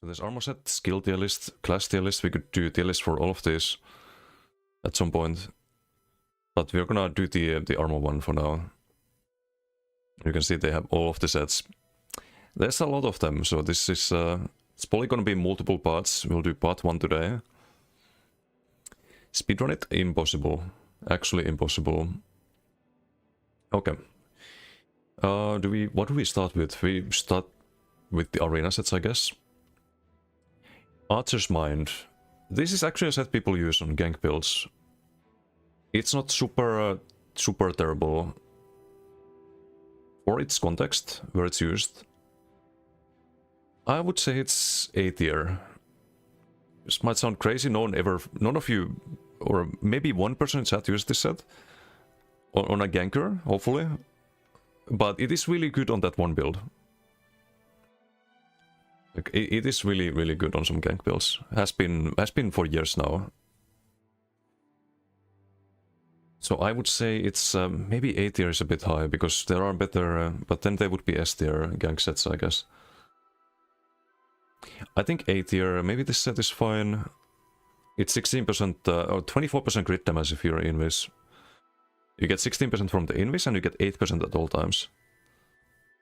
So there's armor set, skill tier list, class tier list. We could do tier list for all of these at some point. But we're gonna do the armor one for now. You can see they have all of the sets. There's a lot of them, so this is it's probably gonna be multiple parts. We'll do part 1 today. Speedrun it? Impossible. Actually impossible. Okay. What do we start with? We start with the arena sets, I guess. Archer's Mind. This is actually a set people use on gank builds. It's not super terrible for its context, where it's used. I would say it's A tier. This might sound crazy, none of you, or maybe one person in chat used this set on a ganker, hopefully. But it is really good on that one build. Like, it is really good on some gank builds. Has been for years now. So I would say it's maybe A tier is a bit high, because there are better, but then they would be S tier gank sets, I guess. I think A tier, maybe this set is fine. It's 16% or 24% crit damage if you're invis. You get 16% from the invis and you get 8% at all times.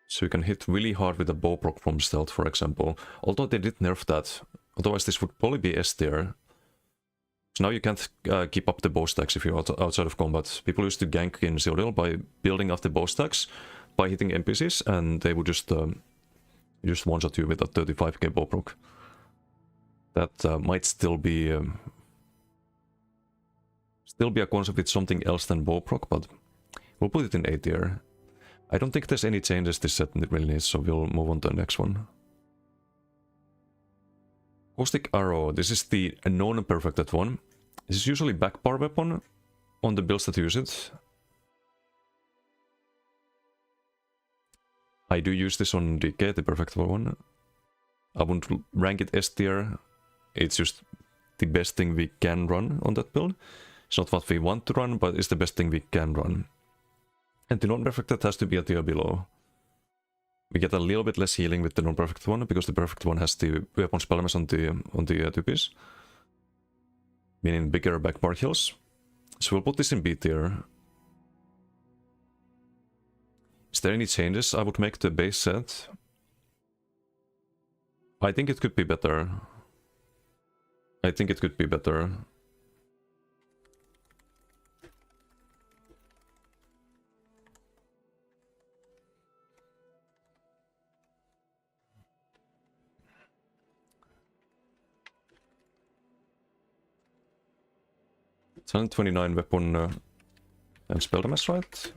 So you can hit really hard with a bow proc from stealth, for example. Although they did nerf that. Otherwise this would probably be S tier. So now you can't keep up the bow stacks if you're outside of combat. People used to gank in Zildjian by building up the bow stacks by hitting NPCs, and they would just one-shot you with a 35k bow proc. That might still be a concept with something else than bow proc, but we'll put it in A tier. I don't think there's any changes this set really needs, so we'll move on to the next one. Caustic Arrow, this is the non-perfected one. This is usually backbar weapon on the builds that use it. I do use this on DK, the perfectable one. I wouldn't rank it S tier. It's just the best thing we can run on that build. It's not what we want to run, but it's the best thing we can run. And the non-perfected has to be a tier below. We get a little bit less healing with the non-perfect one, because the perfect one has the weapon spellmess on the tupis. Meaning bigger backbar heals. So we'll put this in B tier. Is there any changes I would make to the base set? I think it could be better. I think it could be better. It's 129 weapon and spell damage, right?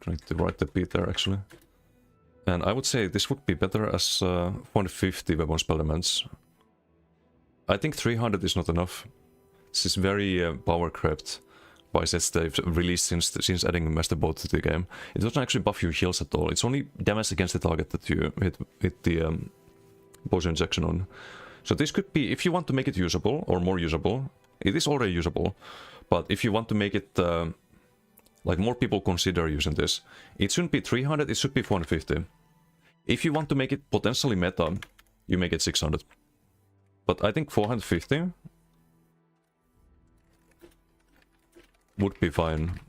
Trying to write the beat there, actually. And I would say this would be better as 150 weapon spell damage. I think 300 is not enough. This is very power crept by sets they've released since adding Master Boat to the game. It doesn't actually buff your heals at all. It's only damage against the target that you hit the potion injection on. So this could be, if you want to make it usable, or more usable, it is already usable, but if you want to make it, like more people consider using this, it shouldn't be 300, it should be 450. If you want to make it potentially meta, you make it 600. But I think 450 would be fine.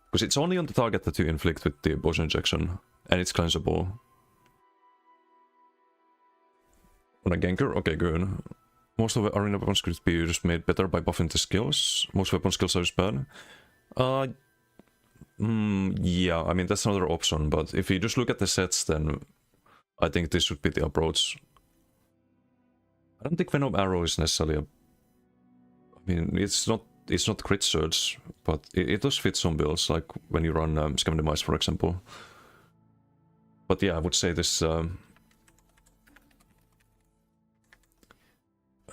Because it's only on the target that you inflict with the potion injection, and it's cleansable. On a ganker? Okay, good. Most of the arena weapons could be just made better by buffing the skills. Most weapon skills are just bad. Yeah, I mean, that's another option, but if you just look at the sets, then I think this should be the approach. I don't think Venom Arrow is necessarily a... I mean, it's not crit surge, but it does fit some builds, like when you run Scam Demise, for example. But yeah, I would say this...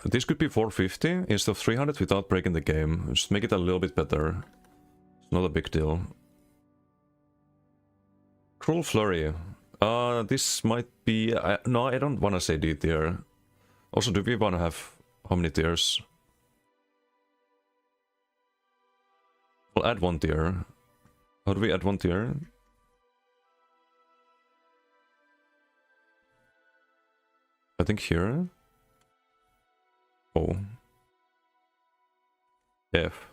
this could be 450 instead of 300 without breaking the game. Just make it a little bit better. It's not a big deal. Cruel Flurry. This might be... no, I don't want to say D tier. Also, do we want to have... how many tiers? We'll add 1 tier. How do we add 1 tier? I think here. Oh. F.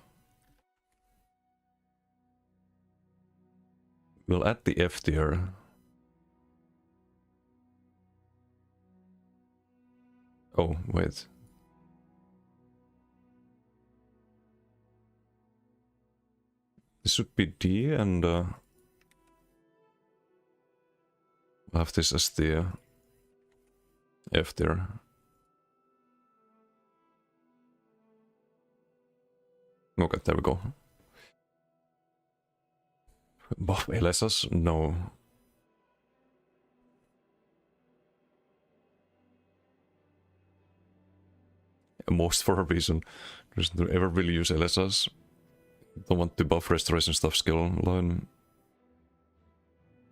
We'll add the F tier. Oh, wait. This should be D, and we'll have this as the F tier. Okay, there we go. Buff LSS? No. Most for a reason. Don't ever really use LSS. Don't want to buff restoration stuff skill line.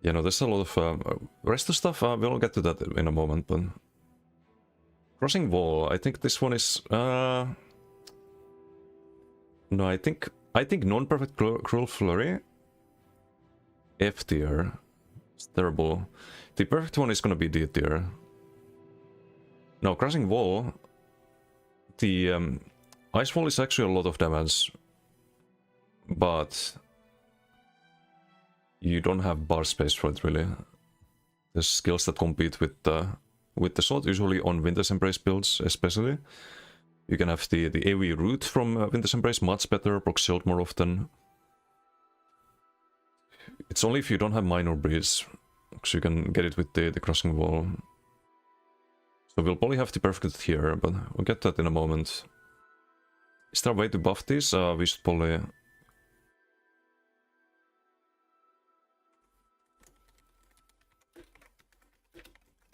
Yeah, no, there's a lot of rest of stuff. We'll get to that in a moment, but crossing wall. I think this one is. No, I think non-perfect cruel flurry. F tier. It's terrible. The perfect one is gonna be D tier. Now, crossing wall. The ice wall is actually a lot of damage, but you don't have bar space for it really. There's skills that compete with the sword, usually on Winter's Embrace builds especially. You can have the AoE root from Winter's Embrace much better, proc shield more often. It's only if you don't have minor breeze, because you can get it with the crossing wall. So we'll probably have the perfect here, but we'll get that in a moment. Is there a way to buff this? We should probably...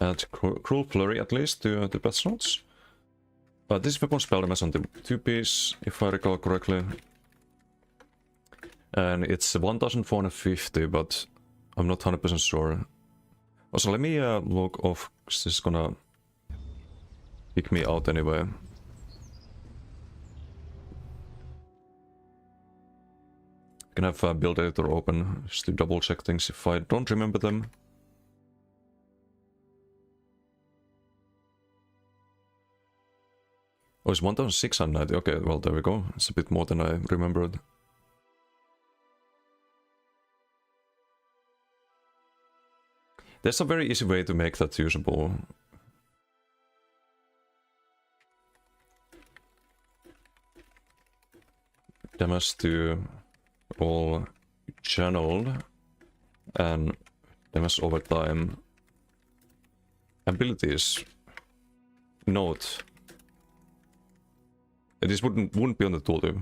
add Cruel Flurry at least to the patch notes. This weapon spell damage on the 2-piece, if I recall correctly. And it's 1450, but I'm not 100% sure. Also, let me log off, because this is gonna kick me out anyway. I can have build editor open just to double check things if I don't remember them. Oh, it's 1690. Okay, well, there we go. It's a bit more than I remembered. There's a very easy way to make that usable. Damage to all channeled and damage over time. Abilities. Note. This wouldn't be on the tooltip.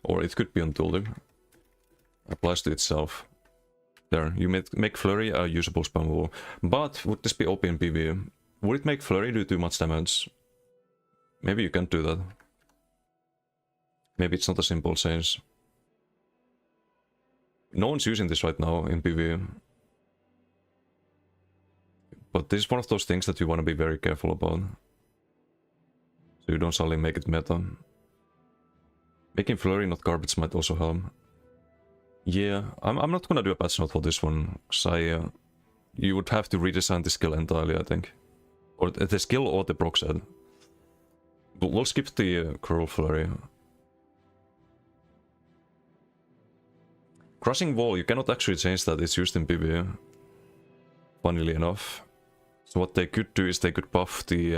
Or it could be on tooltip. Applies to itself. There, you make Flurry a usable spammable. But would this be OP in PvE? Would it make Flurry do too much damage? Maybe you can't do that. Maybe it's not a simple change. No one's using this right now in PvE. But this is one of those things that you want to be very careful about. So you don't suddenly make it meta. Making Flurry not garbage might also help. Yeah, I'm not gonna do a patch note for this one, because you would have to redesign the skill entirely, I think. Or the skill or the proc set. But we'll skip the Cruel Flurry. Crushing Wall, you cannot actually change that, it's used in PvE. Funnily enough. So what they could do is they could buff the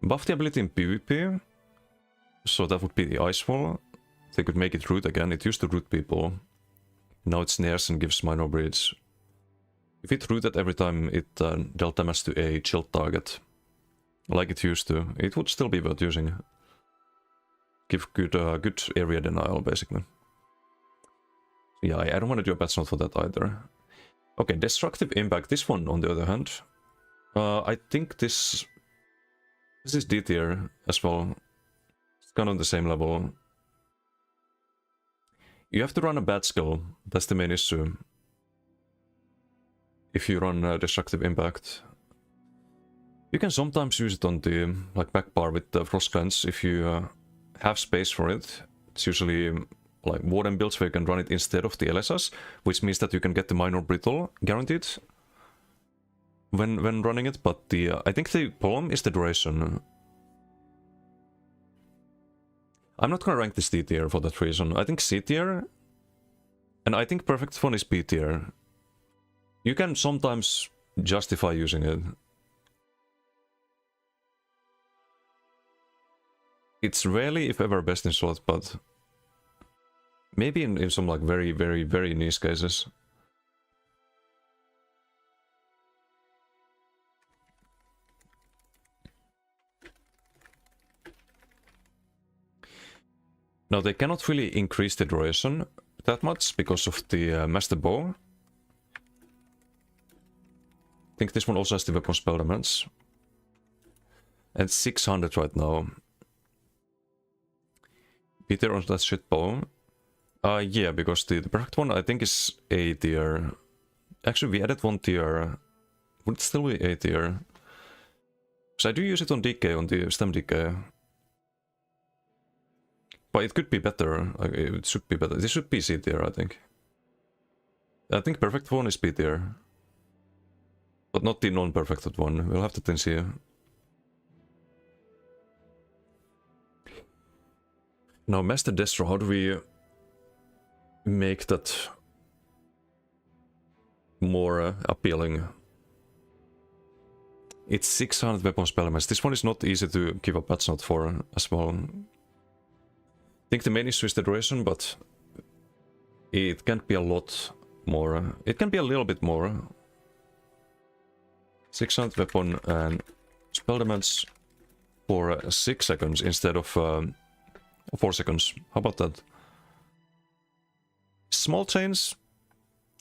ability in PvP. So that would be the Ice Wall. They could make it root again. It used to root people. Now it snares and gives minor breeds. If it rooted every time it dealt damage to a chilled target, like it used to, it would still be worth using. Give good area denial, basically. Yeah, I don't want to do a patch note for that either. Okay, Destructive Impact. This one, on the other hand, I think this is D tier as well. It's kind of on the same level. You have to run a bad skill. That's the main issue. If you run Destructive Impact. You can sometimes use it on the back bar with the Frost Cleanse if you have space for it. It's usually like Warden builds where you can run it instead of the LSS, which means that you can get the minor brittle guaranteed when running it, but the I think the problem is the duration. I'm not gonna rank this D tier for that reason. I think C tier, and I think Perfect Phone is B tier. You can sometimes justify using it. It's rarely, if ever, best in slot, but maybe in some like very, very, very niche cases. Now they cannot really increase the duration that much because of the Master Bow. I think this one also has the weapon spell damage. And 600 right now. Peter on that shit bow. Yeah, because the perfect one I think is A tier. Actually, we added one tier. Would it still be A tier? Because I do use it on DK, on the stem DK. But it could be better. It should be better. This should be C tier, I think. I think perfect one is B tier. But not the non-perfected one. We'll have to then see. Now, Master Destro, how do we make that more appealing? It's 600 weapon spell damage. This one is not easy to give a patch note for as well. I think the main issue is the duration, but it can't be a lot more. It can be a little bit more. 600 weapon and spell damage for 6 seconds instead of 4 seconds. How about that? Small change,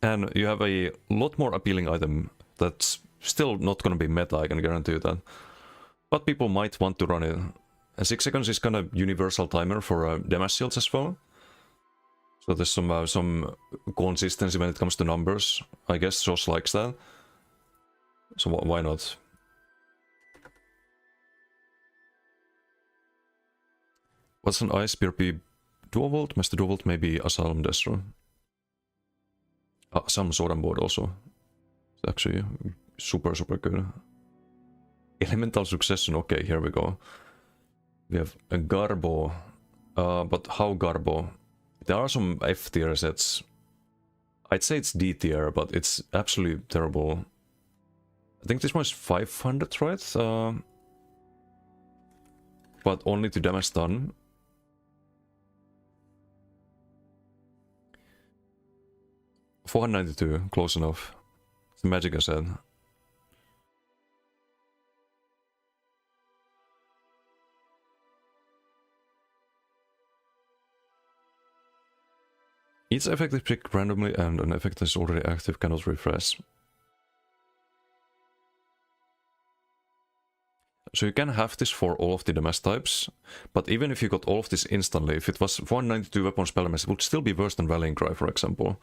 and you have a lot more appealing item that's still not gonna be meta, I can guarantee you that. But people might want to run it. And 6 seconds is kind of universal timer for damage shields as well. So there's some consistency when it comes to numbers. I guess Josh likes that. So why not? What's an ice PvP dual volt? Master dual volt, maybe Asylum Destro. Some Sword board also. It's actually super good. Elemental Succession, okay, here we go. We have a Garbo. But how Garbo? There are some F tier sets. I'd say it's D tier, but it's absolutely terrible. I think this one is 500, right? But only to damage done. $492, close enough. It's the magic I said. Each effect is picked randomly and an effect that is already active cannot refresh. So you can have this for all of the damage types, but even if you got all of this instantly, if it was 492 weapon spell damage, it would still be worse than Rallying Cry, for example.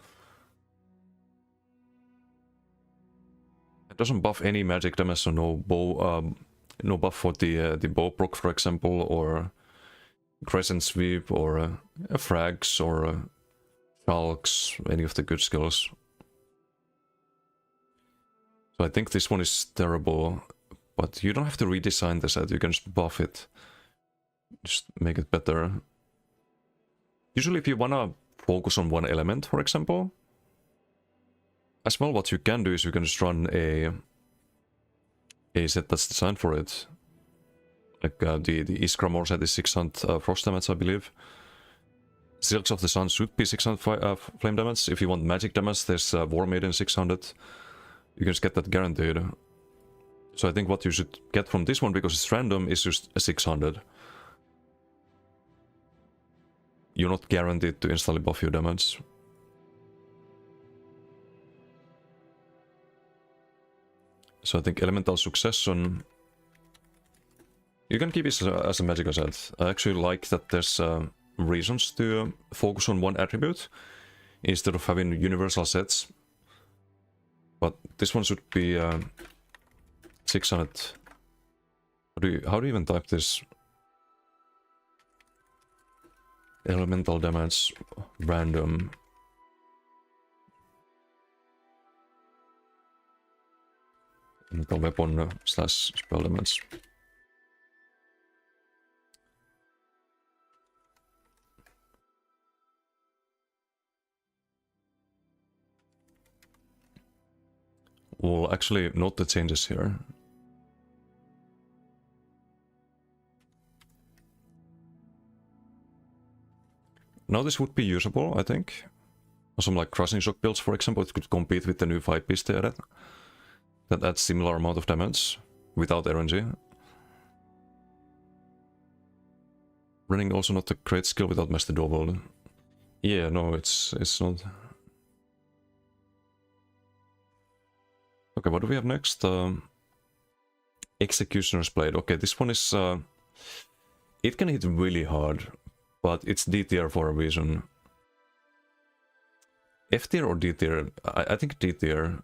It doesn't buff any magic damage, so no bow, no buff for the bow proc, for example, or crescent sweep, or frags, or shulks, any of the good skills. So I think this one is terrible, but you don't have to redesign the set, you can just buff it. Just make it better. Usually if you wanna focus on one element, for example, as well, what you can do is you can just run a set that's designed for it. Like the Iskramor set is 600 frost damage, I believe. Silks of the Sun should be 600 flame damage. If you want magic damage, there's War Maiden 600. You can just get that guaranteed. So I think what you should get from this one, because it's random, is just a 600. You're not guaranteed to instantly buff your damage. So I think Elemental Succession, you can keep it as a magic set. I actually like that there's reasons to focus on one attribute instead of having universal sets. But this one should be 600. How do you even type this? Elemental damage, random. Weapon slash spell elements. Well, actually, not the changes here. Now this would be usable, I think. Some like crushing shock builds, for example, it could compete with the new 5-piece there. That adds similar amount of damage without RNG. Running also not a great skill without Master Double. Yeah, no, it's not. Okay, what do we have next? Executioner's Blade. Okay, this one is... it can hit really hard, but it's D tier for a reason. F tier or D tier? I think D tier.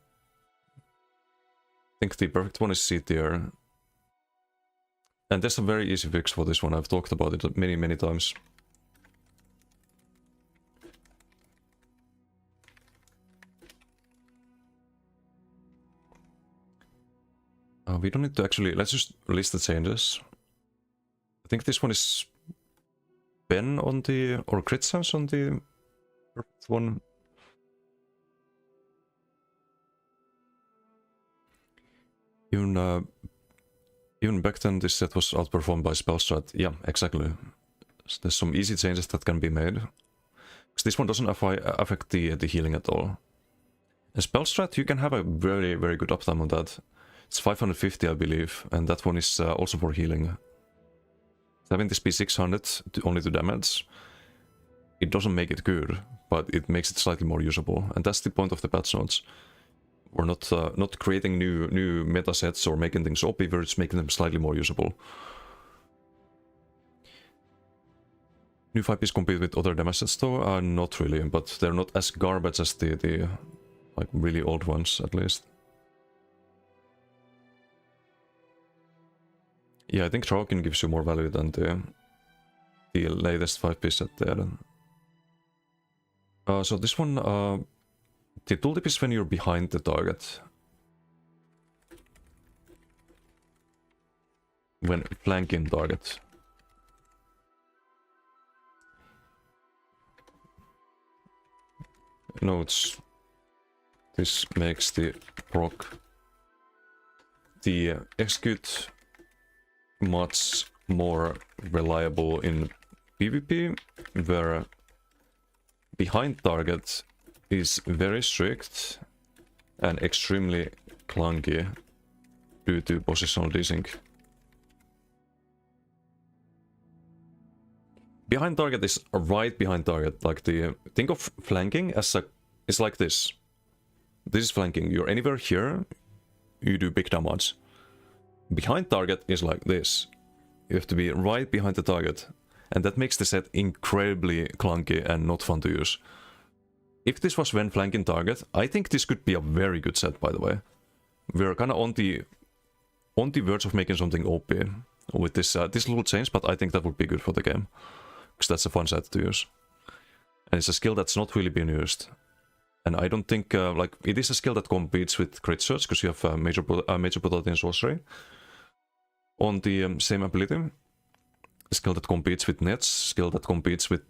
I think the perfect one is C tier. And there's a very easy fix for this one. I've talked about it many times. We don't need to actually... Let's just list the changes. I think this one is Ben on the... or crit sense on the perfect one. Even back then this set was outperformed by spell strat. Yeah, exactly. So there's some easy changes that can be made. Because this one doesn't affect the healing at all. And spell strat, you can have a very good uptime on that. It's 550, I believe, and that one is also for healing. Having this be 600 only to damage, it doesn't make it good, but it makes it slightly more usable. And that's the point of the patch notes. We're not creating new meta sets or making things OP, we're just making them slightly more usable. New 5-piece compete with other damage sets though? Not really, but they're not as garbage as the like really old ones at least. Yeah, I think Traukin gives you more value than the latest 5-piece set there. So this one, the tooltip is when you're behind the target. When flanking target. Notes. This makes the proc. The execute much more reliable in PvP, where behind target is very strict and extremely clunky due to positional desync. Behind target is right behind target, like think of flanking as it's like this. This is flanking. You're anywhere here, you do big damage. Behind target is like this. You have to be right behind the target. And that makes the set incredibly clunky and not fun to use. If this was when flanking target, I think this could be a very good set, by the way. We're kind of on the verge of making something OP with this little change, but I think that would be good for the game. Because that's a fun set to use. And it's a skill that's not really been used. And I don't think, like, it is a skill that competes with crit search, because you have major brutality and sorcery. On the same ability, a skill that competes with nets, skill that competes with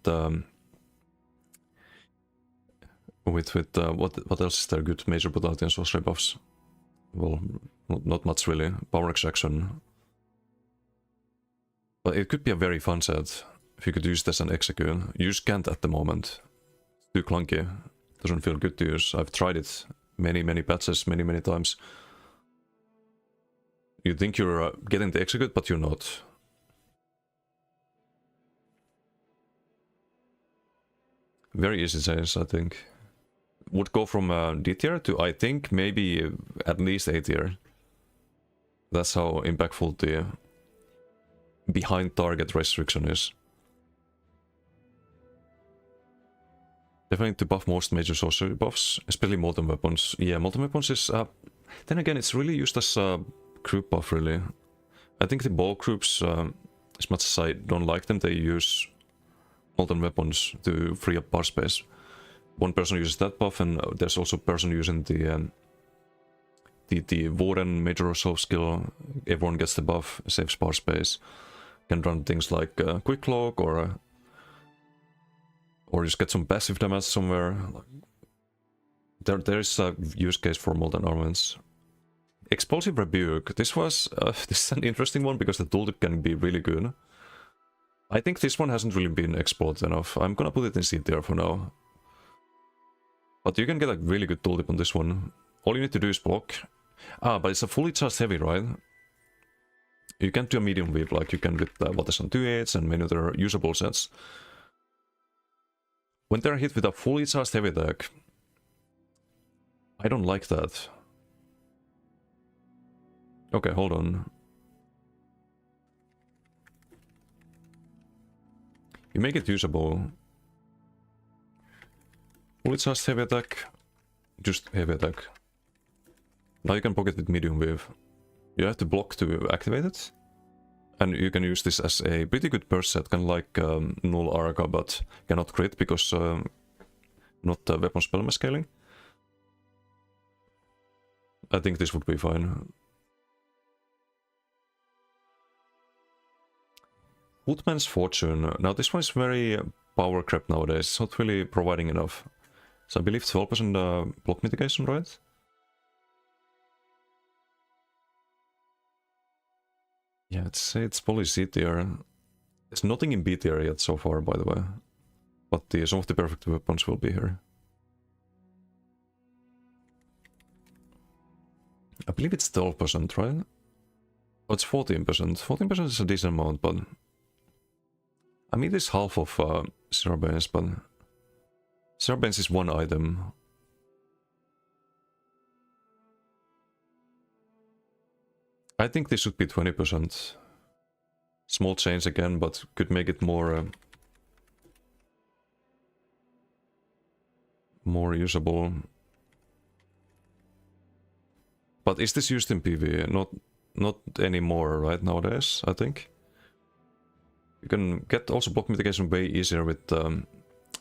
what else is there good major brutality and sorcery buffs? Well, not much really. Power extraction. But it could be a very fun set if you could use this and execute. You just can't at the moment. It's too clunky. Doesn't feel good to use. I've tried it many patches, many times. You think you're getting the execute, but you're not. Very easy change, I think. Would go from D tier to, I think, maybe at least A tier. That's how impactful the behind target restriction is. Definitely to buff most major sorcery buffs, especially molten weapons. Yeah, molten weapons is... then again, it's really used as group buff, really. I think the ball groups, as much as I don't like them, they use molten weapons to free up bar space. One person uses that buff, and there's also a person using the Warden Major Resolve skill. Everyone gets the buff, saves bar space. Can run things like Quick Lock or just get some passive damage somewhere. There is a use case for molten armaments. Explosive Rebuke. This is an interesting one because the tooltip can be really good. I think this one hasn't really been explored enough. I'm gonna put it in C tier for now. But you can get a really good tooltip on this one. All you need to do is block. But it's a fully charged heavy, right? You can't do a medium whip like you can with Watterson 2.8s and many other usable sets. When they're hit with a fully charged heavy attack, I don't like that. Okay, hold on. You make it usable. Fully charged heavy attack. Just heavy attack. Now you can pocket with medium wave. You have to block to activate it. And you can use this as a pretty good burst set, kind of like Null Arca, but cannot crit because not weapon spell scaling. I think this would be fine. Woodman's Fortune. Now this one is very power crept nowadays. It's not really providing enough. So I believe 12% block mitigation, right? Yeah, I'd say it's probably C tier. There's nothing in B tier yet so far, by the way. But some of the perfect weapons will be here. I believe it's 12%, right? Oh, it's 14%. 14% is a decent amount, but... I mean, it's half of Zerabanes, but... Zerabanes is one item. I think this should be 20%. Small change again, but could make it more... more usable. But is this used in PvE? Not anymore, right, nowadays, I think. You can get also block mitigation way easier with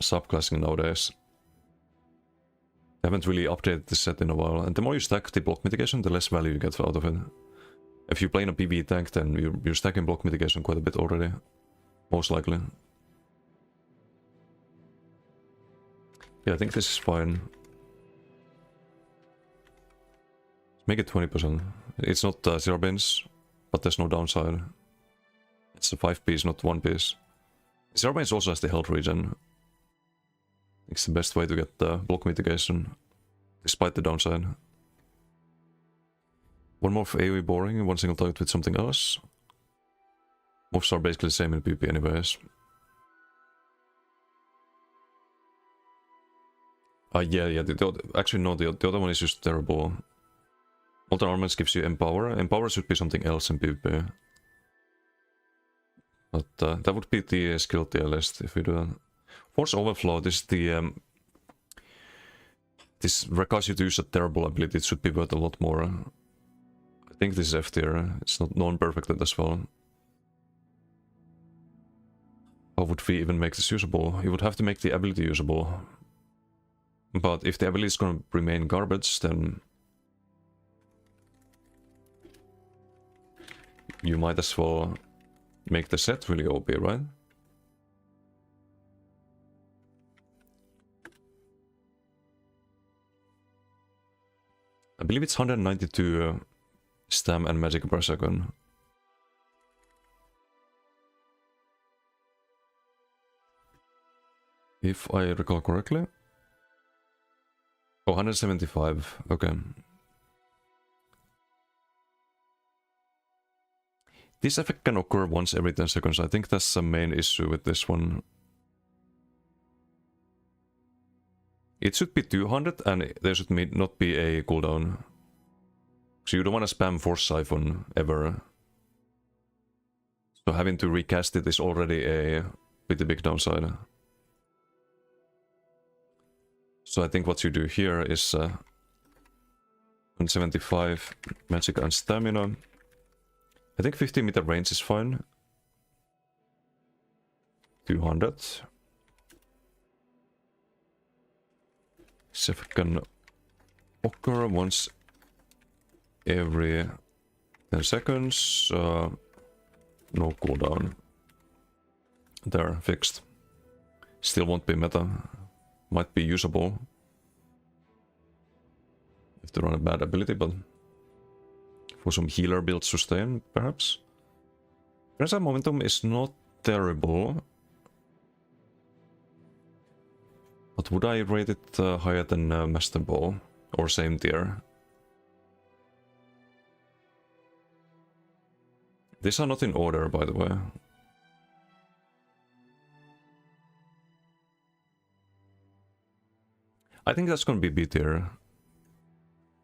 subclassing nowadays. They haven't really updated this set in a while, and the more you stack the block mitigation, the less value you get out of it. If you're playing a PvE tank, then you're stacking block mitigation quite a bit already. Most likely. Yeah, I think this is fine. Make it 20%. It's not 0 bins, but there's no downside. It's a 5 piece, not 1 piece. 0 bins also has the health regen. It's the best way to get the block mitigation, despite the downside. One more for AoE boring, one single target with something else. Moves are basically the same in PvP anyways. Yeah, actually no, the other one is just terrible. Molten Armaments gives you Empower. Empower should be something else in PvP. But that would be the skill tier list if we do that. Force Overflow, this requires you to use a terrible ability, it should be worth a lot more. I think this is F tier, it's not non-perfected as well. How would we even make this usable? You would have to make the ability usable. But if the ability is going to remain garbage, then... you might as well make the set really OP, right? I believe it's 192 stam and magic per second. If I recall correctly. Oh, 175, okay. This effect can occur once every 10 seconds. I think that's the main issue with this one. It should be 200 and there should not be a cooldown. So you don't want to spam Force Siphon ever. So having to recast it is already a pretty big downside. So I think what you do here is 175 magic and stamina. I think 50 meter range is fine. 200. Sef can occur once every 10 seconds. No cooldown. There, fixed. Still won't be meta. Might be usable if they run a bad ability, but for some healer build sustain, perhaps. Present momentum is not terrible. But would I rate it higher than Master Ball? Or same tier? These are not in order, by the way. I think that's gonna be B tier.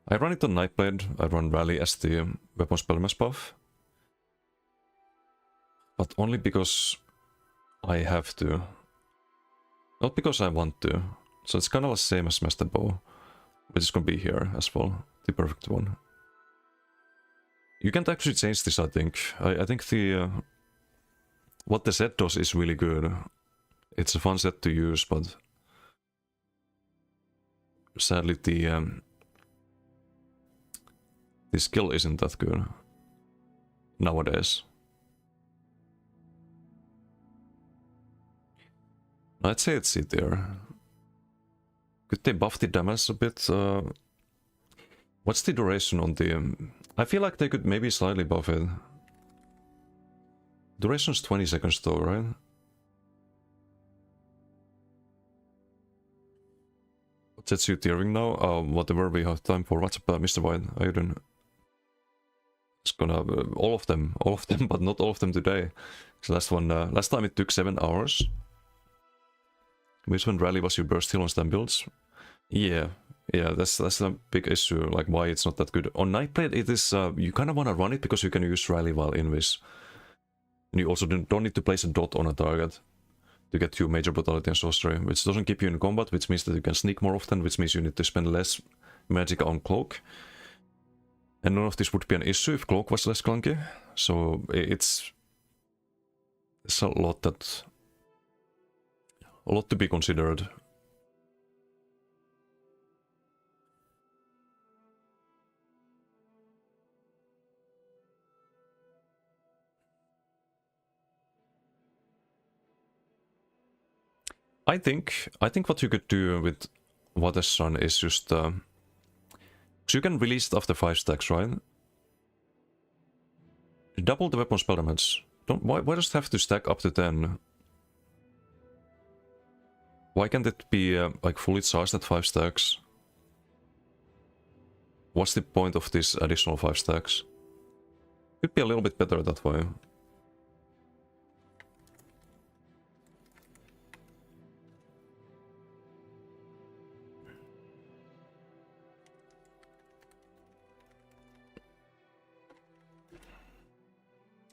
I run it on Nightblade, I run Rally as the weapon spellmass buff. But only because I have to. Not because I want to. So it's kind of the same as Master Bow, which is gonna be here as well, the perfect one. You can't actually change this, I think. I think the... what the set does is really good. It's a fun set to use, but... sadly the skill isn't that good. Nowadays. I'd say it's C tier. Could they buff the damage a bit? What's the duration on the... I feel like they could maybe slightly buff it. Duration's 20 seconds though, right? What sets you tiering now? Whatever we have time for. What's up, Mr. White? How you doing? It's gonna... all of them, but not all of them today. So last time it took 7 hours. Which one rally was your burst heal on stem builds? Yeah, that's a big issue, like why it's not that good. On Nightblade it is, you kind of want to run it because you can use rally while invis. And you also don't need to place a dot on a target to get your major brutality and sorcery, which doesn't keep you in combat, which means that you can sneak more often, which means you need to spend less magic on cloak. And none of this would be an issue if cloak was less clunky, so it's a lot that... a lot to be considered. I think what you could do with Water's Sun is just... so you can release it after 5 stacks, right? Double the weapon spell damage. Why does it have to stack up to 10? Why can't it be like fully charged at 5 stacks? What's the point of this additional 5 stacks? Could be a little bit better that way.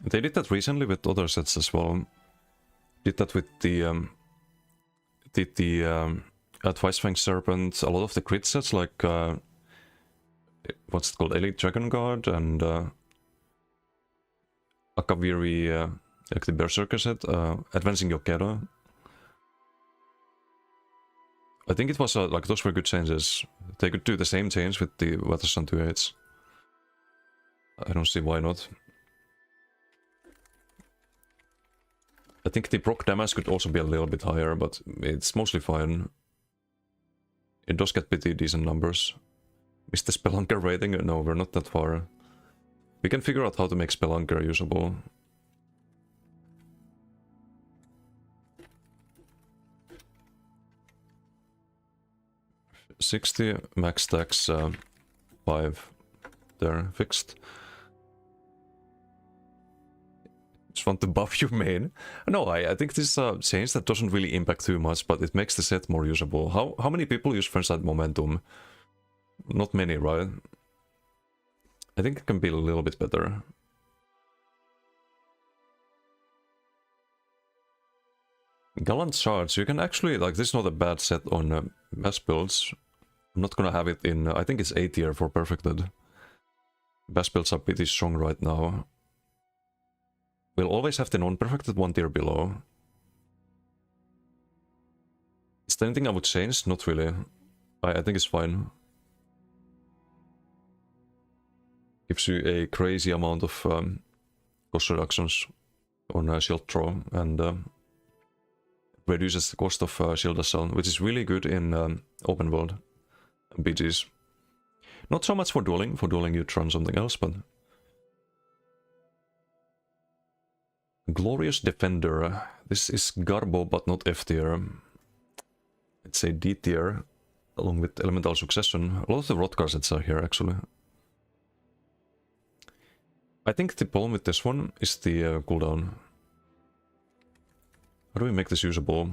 They did that recently with other sets as well. Did that with the Advice Fang Serpent, a lot of the crit sets like what's it called, Elite Dragon Guard and Akaviri, like the Berserker set, Advancing Yokeda. I think it was like those were good changes. They could do the same change with the Watersun 2/8s. I don't see why not. I think the proc damage could also be a little bit higher, but it's mostly fine. It does get pretty decent numbers. Is the Spelunker rating? No, we're not that far. We can figure out how to make Spelunker usable. $60 max stacks, 5 there, fixed. Just want to buff your main. No, I think this is a change that doesn't really impact too much, but it makes the set more usable. How many people use French-side momentum? Not many, right? I think it can be a little bit better. Gallant Charge, you can actually, like, this is not a bad set on mass builds. I'm not gonna have it in, I think it's A tier for Perfected. Bass builds are pretty strong right now. We'll always have the non-perfected 1 tier below. Is there anything I would change? Not really. I think it's fine. Gives you a crazy amount of cost reductions on shield throw, and reduces the cost of shield assault, which is really good in open world and BGs. Not so much for dueling. For dueling you run something else, but... Glorious Defender. This is Garbo, but not F tier. It's a D tier, along with Elemental Succession. A lot of the Rotkar sets are here, actually. I think the problem with this one is the cooldown. How do we make this usable?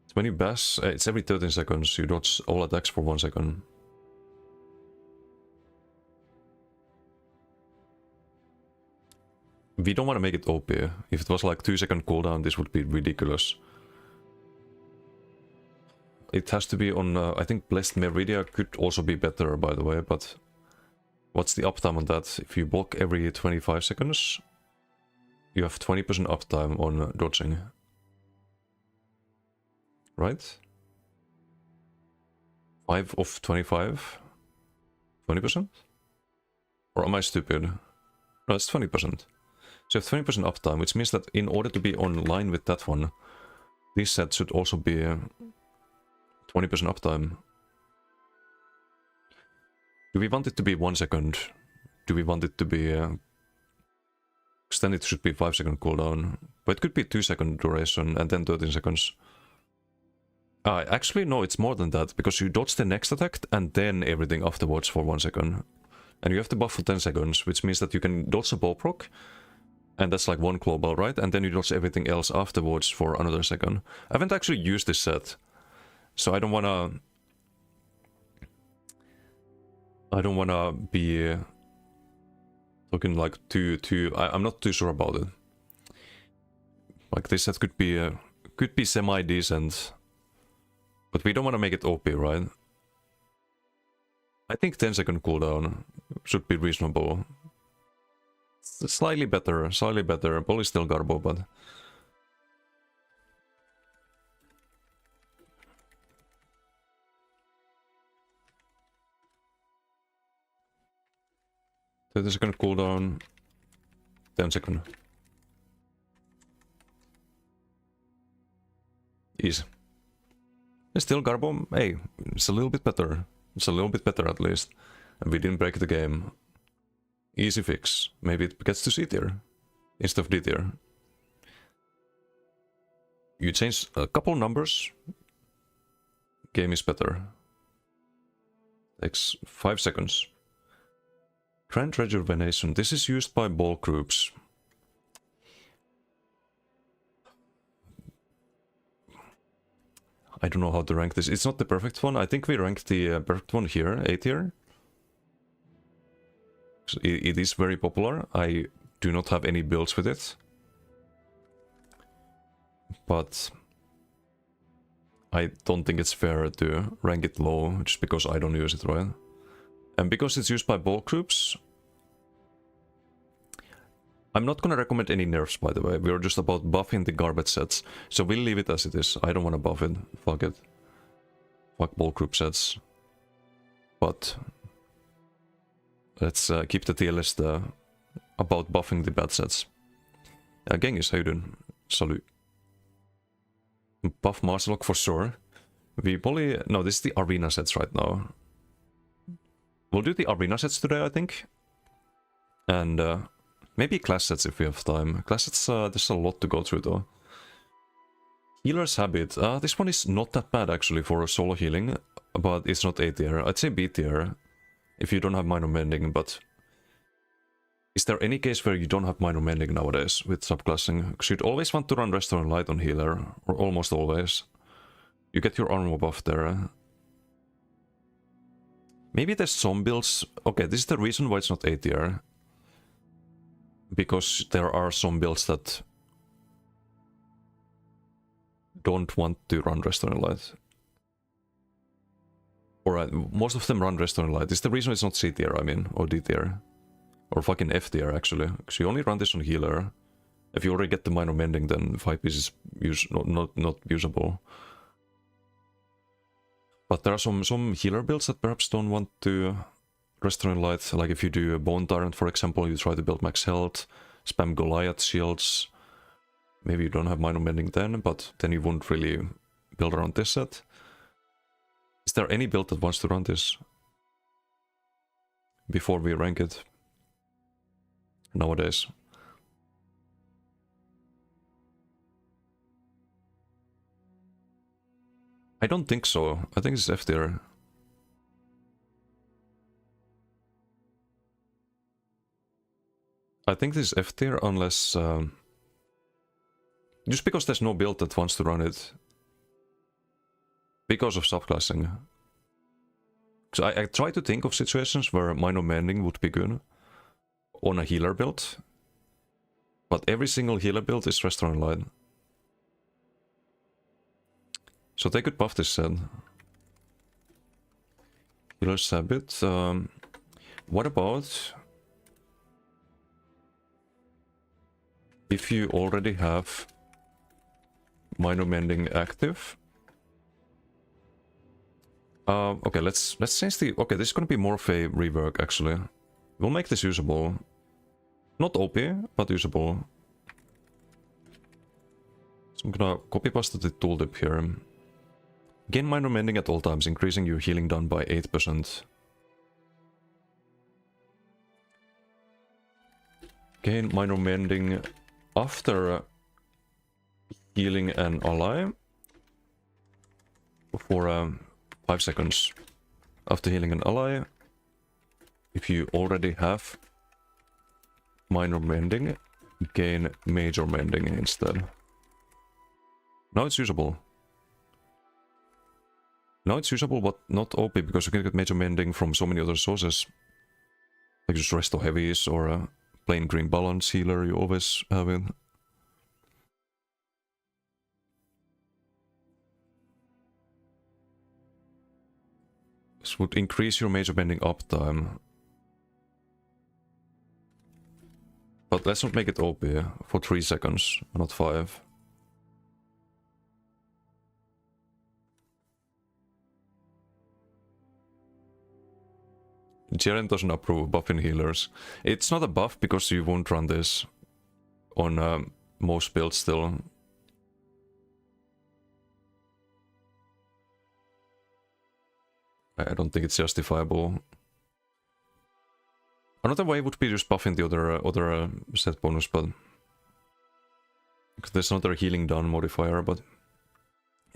It's when you bash, it's every 13 seconds, you dodge all attacks for 1 second. We don't want to make it OP. If it was like 2-second cooldown, this would be ridiculous. It has to be on, I think Blessed Meridia could also be better, by the way, but... What's the uptime on that? If you block every 25 seconds, you have 20% uptime on dodging. Right? 5 of 25? 20%? Or am I stupid? No, it's 20%. So you have 20% uptime, which means that in order to be online with that one, this set should also be 20% uptime. Do we want it to be 1 second? Do we want it to be... Because then it should be 5-second cooldown. But it could be 2-second duration and then 13 seconds. Actually, no, it's more than that, because you dodge the next attack and then everything afterwards for 1 second. And you have to buff for 10 seconds, which means that you can dodge a bow proc, and that's like 1 global, right? And then you dodge everything else afterwards for another second. I haven't actually used this set, so I don't wanna be looking like I'm not too sure about it. Like this set could be semi-decent, but we don't want to make it OP, right? I think 10-second cooldown should be reasonable. It's slightly better, probably still Garbo, but... So 30-second cooldown, 10-second. Easy. It's still Garbo, hey, it's a little bit better. It's a little bit better at least. And we didn't break the game. Easy fix. Maybe it gets to C tier instead of D tier. You change a couple numbers, game is better. Takes 5 seconds. Grand Rejuvenation. This is used by ball groups. I don't know how to rank this. It's not the perfect one. I think we ranked the perfect one here, A tier. So it is very popular. I do not have any builds with it. But I don't think it's fair to rank it low just because I don't use it, right? And because it's used by ball groups, I'm not gonna recommend any nerfs, by the way. We're just about buffing the garbage sets. So we'll leave it as it is. I don't want to buff it. Fuck it. Fuck ball group sets. But let's keep the tier list about buffing the bad sets. Genghis, how you doing? Salut. Buff Marslock for sure. We probably... No, this is the arena sets right now. We'll do the arena sets today, I think. And maybe class sets if we have time. Class sets, there's a lot to go through though. Healer's Habit. This one is not that bad actually for solo healing, but it's not A tier. I'd say B tier if you don't have minor mending, but... Is there any case where you don't have minor mending nowadays with subclassing? Because you'd always want to run Restore and Light on healer, or almost always. You get your armor buff there. Maybe there's some builds... Okay, this is the reason why it's not A tier. Because there are some builds that don't want to run Restore and Light. Or most of them run Restore and Light. This is the reason it's not C tier, I mean, or D tier. Or fucking F tier, actually. Because you only run this on healer. If you already get the minor mending, then 5 pieces not usable. But there are some healer builds that perhaps don't want to Restoring Light. Like if you do a Bone Tyrant, for example, you try to build max health, spam Goliath shields. Maybe you don't have Minor Mending then, but then you wouldn't really build around this set. Is there any build that wants to run this before we rank it nowadays? I don't think so. I think it's F tier. I think this is F tier unless... just because there's no build that wants to run it. Because of subclassing. So I try to think of situations where Minor Mending would be good on a healer build. But every single healer build is Restaurant Light. So they could buff this set. Healer's Habit. What about... if you already have Minor Mending active? Okay, let's change the... okay, this is gonna be more of a rework, actually. We'll make this usable. Not OP, but usable. So I'm gonna copy-paste the tooltip here. Gain Minor Mending at all times, increasing your healing done by 8%. Gain Minor Mending after healing an ally for 5 seconds. After healing an ally, if you already have Minor Mending, gain Major Mending instead. Now it's usable. Now it's usable, but not OP, because you can get Major Mending from so many other sources. Like just Resto Heavies or a plain Green Balance healer you always have it. This would increase your Major Mending uptime. But let's not make it OP for 3 seconds, not 5. Jaren doesn't approve buffing healers. It's not a buff because you won't run this on most builds still. I don't think it's justifiable. Another way would be just buffing the other set bonus, but because there's another healing down modifier, but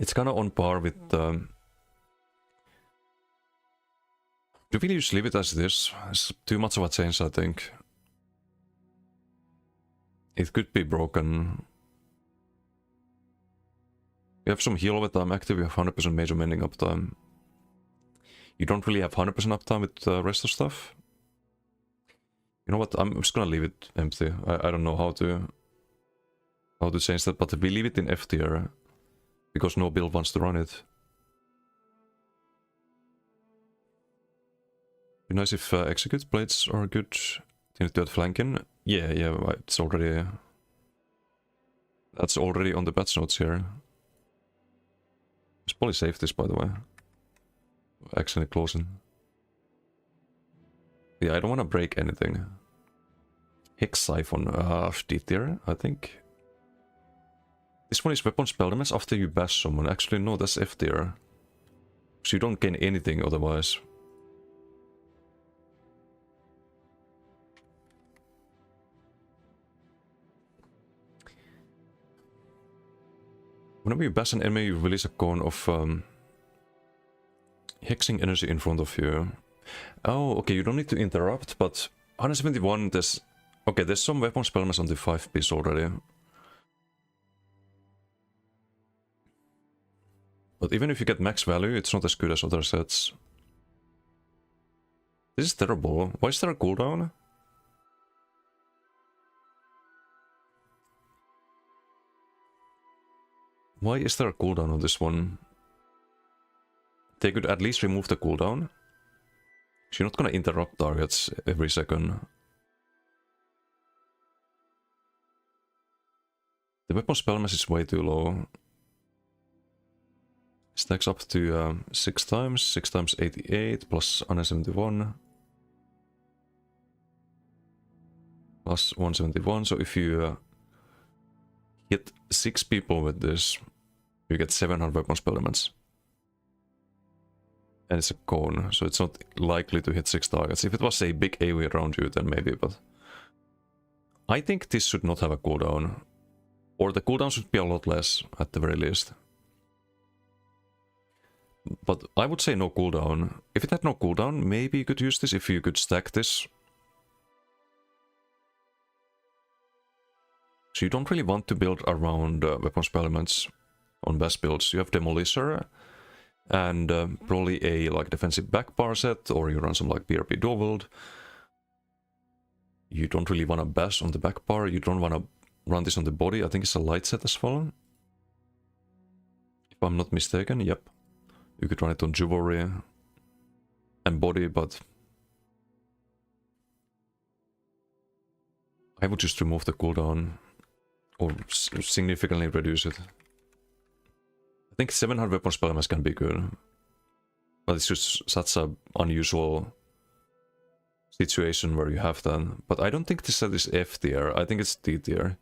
it's kind of on par with. Do we just leave it as this? It's too much of a change, I think. It could be broken. You have some heal over time active, you have 100% Major Mending uptime. You don't really have 100% uptime with the rest of stuff. You know what, I'm just gonna leave it empty. I don't know how to change that, but we leave it in F tier. Because no build wants to run it. Be nice if execute blades are good. Do you need to add flanking? Yeah, it's already... that's already on the patch notes here. Let's probably save this, by the way. Accidentally closing. Yeah, I don't want to break anything. Hex Siphon, D tier, I think. This one is weapon spell damage after you bash someone. Actually, no, that's F tier. So you don't gain anything otherwise. Whenever you bash an enemy, you release a cone of hexing energy in front of you. Oh, okay, you don't need to interrupt, but 171, there's... okay, there's some weapon spell damage on the 5 piece already. But even if you get max value, it's not as good as other sets. This is terrible. Why is there a cooldown? Why is there a cooldown on this one? They could at least remove the cooldown. You're not gonna interrupt targets every second. The weapon spell mass is way too low. Stacks up to 6 times. 6 times 88 plus 171. Plus 171. So if you hit 6 people with this, you get 700 weapon spell elements. And it's a cone, so it's not likely to hit 6 targets. If it was a big AoE around you, then maybe, but... I think this should not have a cooldown. Or the cooldown should be a lot less, at the very least. But I would say no cooldown. If it had no cooldown, maybe you could use this if you could stack this. So you don't really want to build around weapon spell elements on best builds. You have Demolisher and probably a like defensive backbar set, or you run some like PvP dual wield. You don't really want to bash on the backbar. You don't want to run this on the body. I think it's a light set as well. If I'm not mistaken, yep. You could run it on Jewelry and body, but I would just remove the cooldown or significantly reduce it. I think 700 weapon spell elements can be good, but it's just such an unusual situation where you have that. But I don't think this set is F tier, I think it's D tier.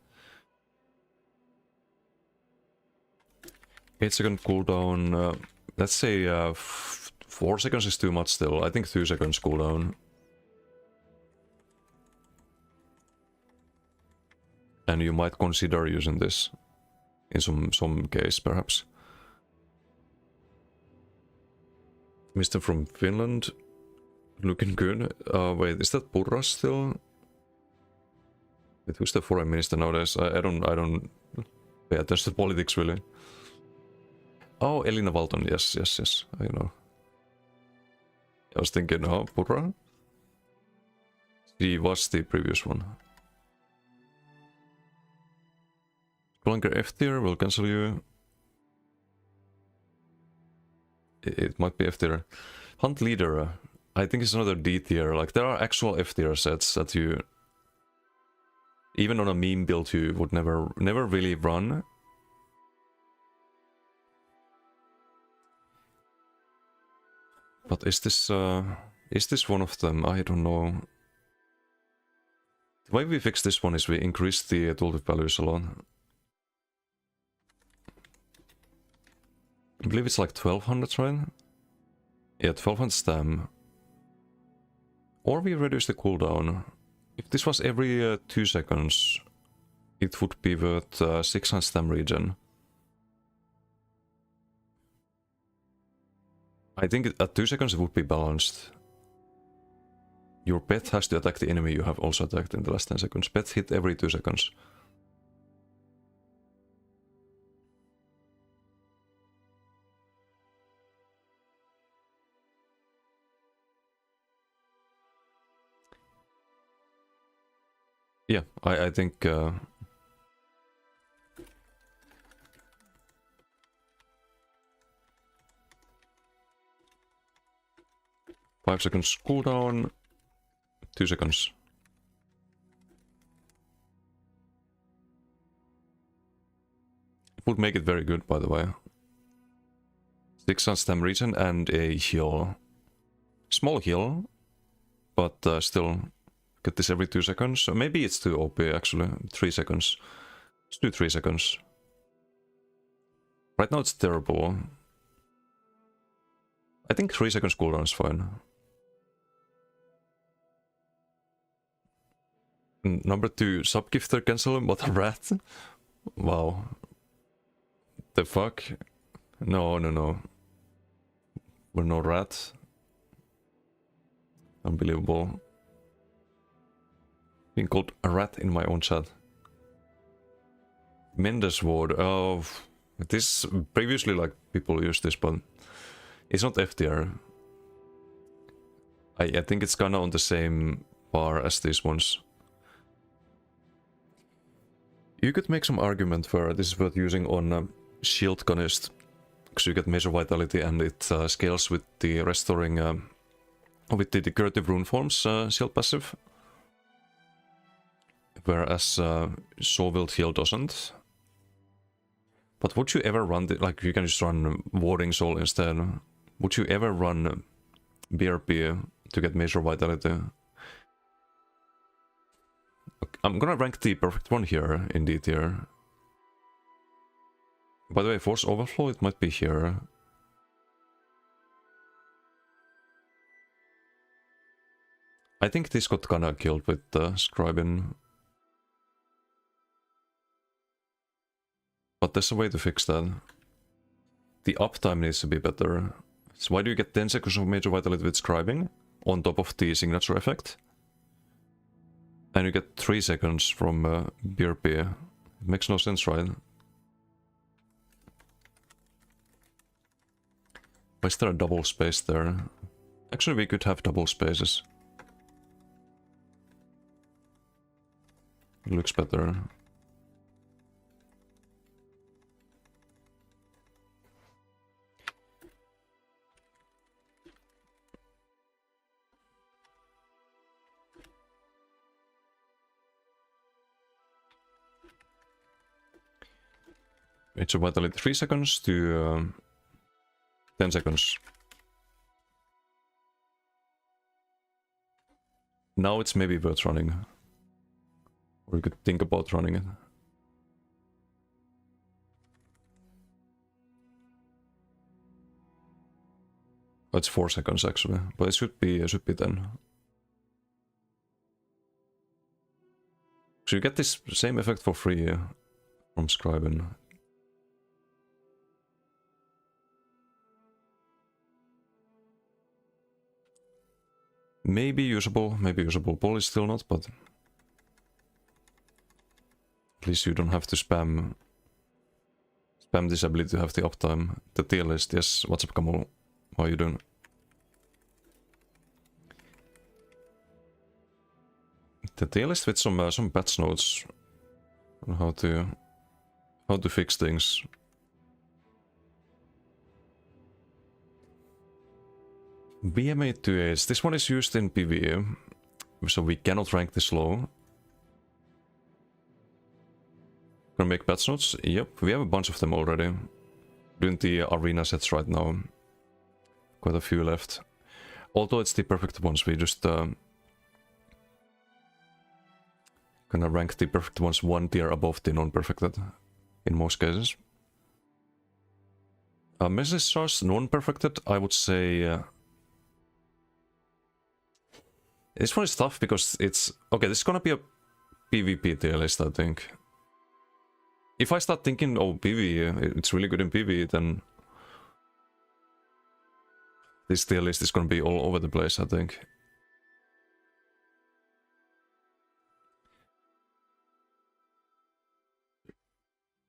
8-second cooldown, let's say 4 seconds is too much still. I think 2 seconds cooldown. And you might consider using this in some case, perhaps. Mr. from Finland, looking good. Wait, is that Purra still? Wait, who's the foreign minister nowadays? I don't pay attention to politics really. Oh, Elina Walton, yes, I know. I was thinking, oh, Purra? She was the previous one. Blanker F tier will cancel you. It might be F tier. Hunt Leader, I think it's another D tier. Like, there are actual F tier sets that you, even on a meme build, you would never really run. But is this one of them? I don't know. The way we fix this one is we increase the tooltip values a lot. I believe it's like 1200, right? Yeah, 1200 stam. Or we reduce the cooldown. If this was every 2 seconds, it would be worth 600 stam regen. I think at 2 seconds it would be balanced. Your pet has to attack the enemy you have also attacked in the last 10 seconds. Pet hit every 2 seconds. Yeah, I think... 5 seconds cooldown, 2 seconds. It would make it very good, by the way. 6 stam regen and a heal. Small heal, but still get this every 2 seconds. So maybe it's too OP actually. 3 seconds. Let's do 3 seconds. Right now it's terrible. I think 3 seconds cooldown is fine. Number 2, subgifter cancel, what a rat. Wow. The fuck? No. We're no rat. Unbelievable. Being called a rat in my own chat. Mendes ward. Oh, this previously like people used this, but it's not F tier. I think it's kinda on the same par as these ones. You could make some argument for this is worth using on Shield Gunist, because you get Measure Vitality and it scales with the restoring, with the decorative rune forms shield passive. Whereas Soulwield Heal doesn't. But would you ever run the, like, you can just run Warding Soul instead. Would you ever run BRP to get Major Vitality? Okay, I'm gonna rank the perfect one here in D tier. By the way, Force Overflow, it might be here. I think this got kinda killed with Scribing. But there's a way to fix that. The uptime needs to be better. So why do you get 10 seconds of Major Vitality with Scribing on top of the signature effect? And you get 3 seconds from BRP. It makes no sense, right? Why is there a double space there? Actually, we could have double spaces. It looks better. Major Vitality 3 seconds to 10 seconds. Now it's maybe worth running. Or you could think about running it. Oh, it's 4 seconds actually, but it should be 10. So you get this same effect for free from Scribing. Maybe usable. Ball is still not, but at least you don't have to spam this ability to have the uptime. The tier list, yes. What's up, Kamal? How are you doing? The tier list with some patch notes on how to fix things. BMA2As. This one is used in PvE, so we cannot rank this low. Gonna make patch notes? Yep, we have a bunch of them already. Doing the arena sets right now. Quite a few left. Although it's the perfect ones, we just gonna rank the perfect ones one tier above the non-perfected in most cases. Message stars non-perfected, I would say. This one is tough because it's... Okay, this is gonna be a PvP tier list, I think. If I start thinking, oh, PvE, it's really good in PvE, then... This tier list is gonna be all over the place, I think.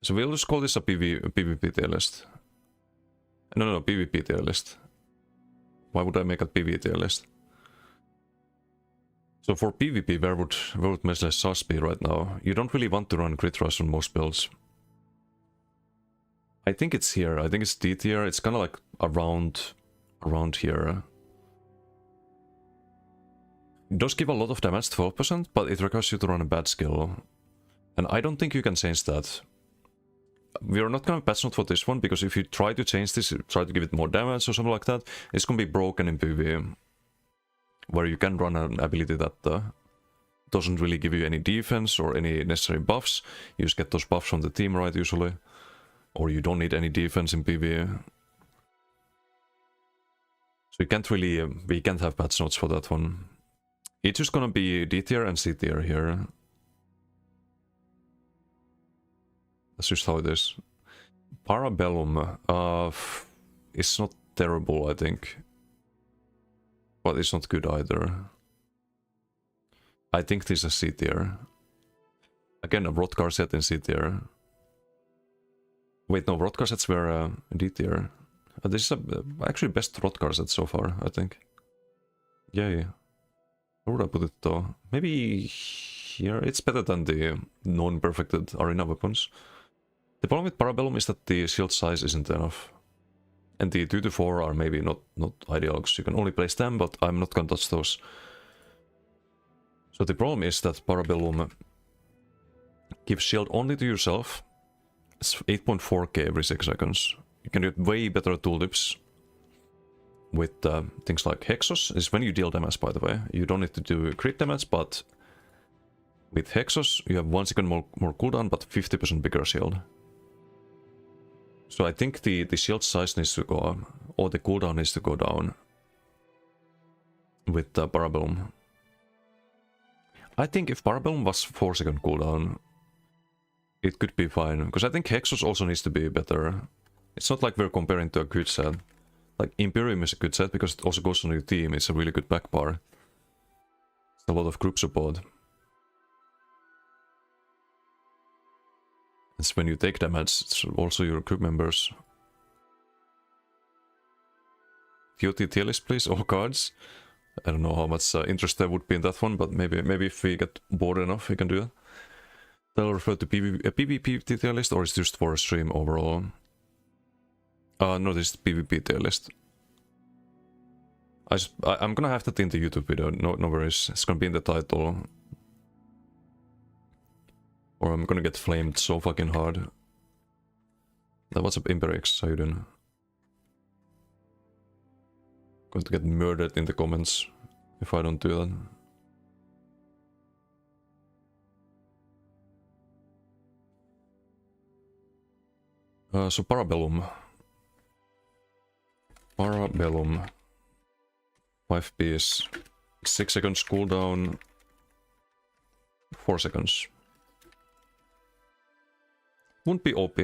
So we'll just call this a PvP tier list. No, PvP tier list. Why would I make a PvE tier list? So for PvP, where would Merciless Sus be right now? You don't really want to run Crit Rush on most builds. I think it's here. I think it's D tier. It's kind of like around here. It does give a lot of damage, 12%, but it requires you to run a bad skill. And I don't think you can change that. We are not going to patch note for this one, because if you try to change this, try to give it more damage or something like that, it's going to be broken in PvE. Where you can run an ability that doesn't really give you any defense or any necessary buffs. You just get those buffs from the team, right, usually. Or you don't need any defense in PvE. So you can't really... we can't have patch notes for that one. It's just gonna be D tier and C tier here. That's just how it is. Parabellum is not terrible, I think. But it's not good either. I think this is C tier. Again, a Rodkar set in C tier. Wait, no, Rodkar sets were D tier. This is actually best Rodkar set so far, I think. Yay. Where would I put it though? Maybe here? It's better than the non-perfected arena weapons. The problem with Parabellum is that the shield size isn't enough. And the 2 to 4 are maybe not ideal, because you can only place them, but I'm not gonna touch those. So the problem is that Parabellum gives shield only to yourself, It's 8.4k every 6 seconds. You can get way better tooltips with things like Hexos. Is when you deal damage, by the way. You don't need to do crit damage, but with Hexos you have 1 second more cooldown, but 50% bigger shield. So I think the shield size needs to go up, or the cooldown needs to go down with Parabellum. I think if Parabellum was 4 second cooldown, it could be fine, because I think Hexos also needs to be better. It's not like we're comparing to a good set. Like, Imperium is a good set because it also goes on your team. It's a really good back bar. It's a lot of group support. It's when you take damage, it's also your group members. TOT tier list, please, all cards. I don't know how much interest there would be in that one, but maybe if we get bored enough, we can do it. They'll refer to a PvP tier list, or it's just for a stream overall? No, this is PvP tier list. I'm gonna have that in the YouTube video, no worries. It's gonna be in the title. Or I'm gonna get flamed so fucking hard. What's up, Imperix? How you doing? Going to get murdered in the comments if I don't do that. So Parabellum. Parabellum. 5 piece. 6 seconds cooldown. 4 seconds. Wouldn't be OP.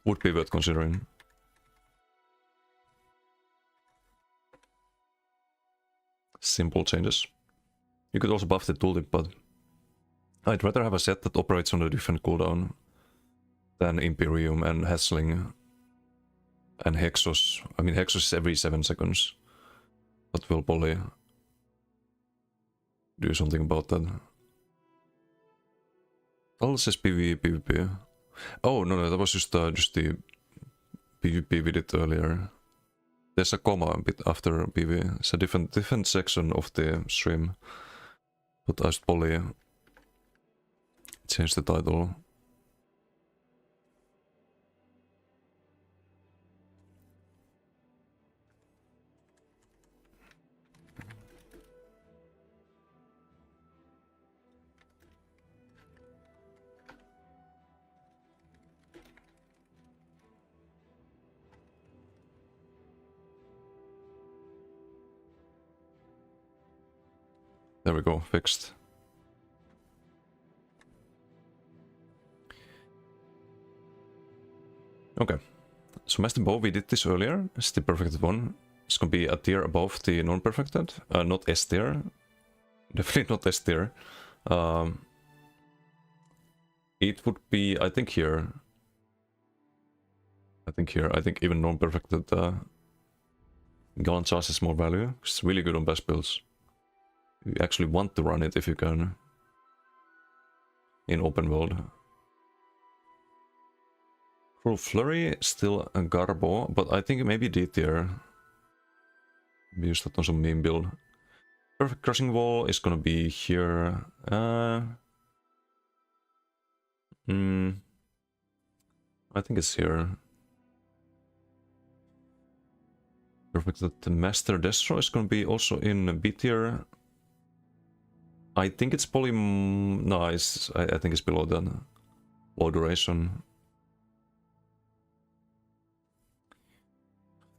Would be worth considering. Simple changes. You could also buff the tooltip, but I'd rather have a set that operates on a different cooldown than Imperium and Hassling and Hexos. I mean, Hexos is every 7 seconds, but we'll probably do something about that. All says PvP. Oh, no, that was just the PvP we did earlier. There's a comma a bit after PV. It's a different section of the stream. But I should probably change the title. There we go, fixed. Okay, so Master Bow, we did this earlier. It's the perfected one. It's gonna be a tier above the non-perfected, not S tier. Definitely not S tier. It would be, I think here. I think even non-perfected Gallant Charge has more value. It's really good on best builds. You actually want to run it if you can. In open world. Cruel Flurry, still a Garbo, but I think maybe D tier. We use that on some meme build. Perfect Crushing Wall is gonna be here. I think it's here. Perfect that the Master Destro is gonna be also in B tier. I think it's probably no, I think it's below that. Low duration.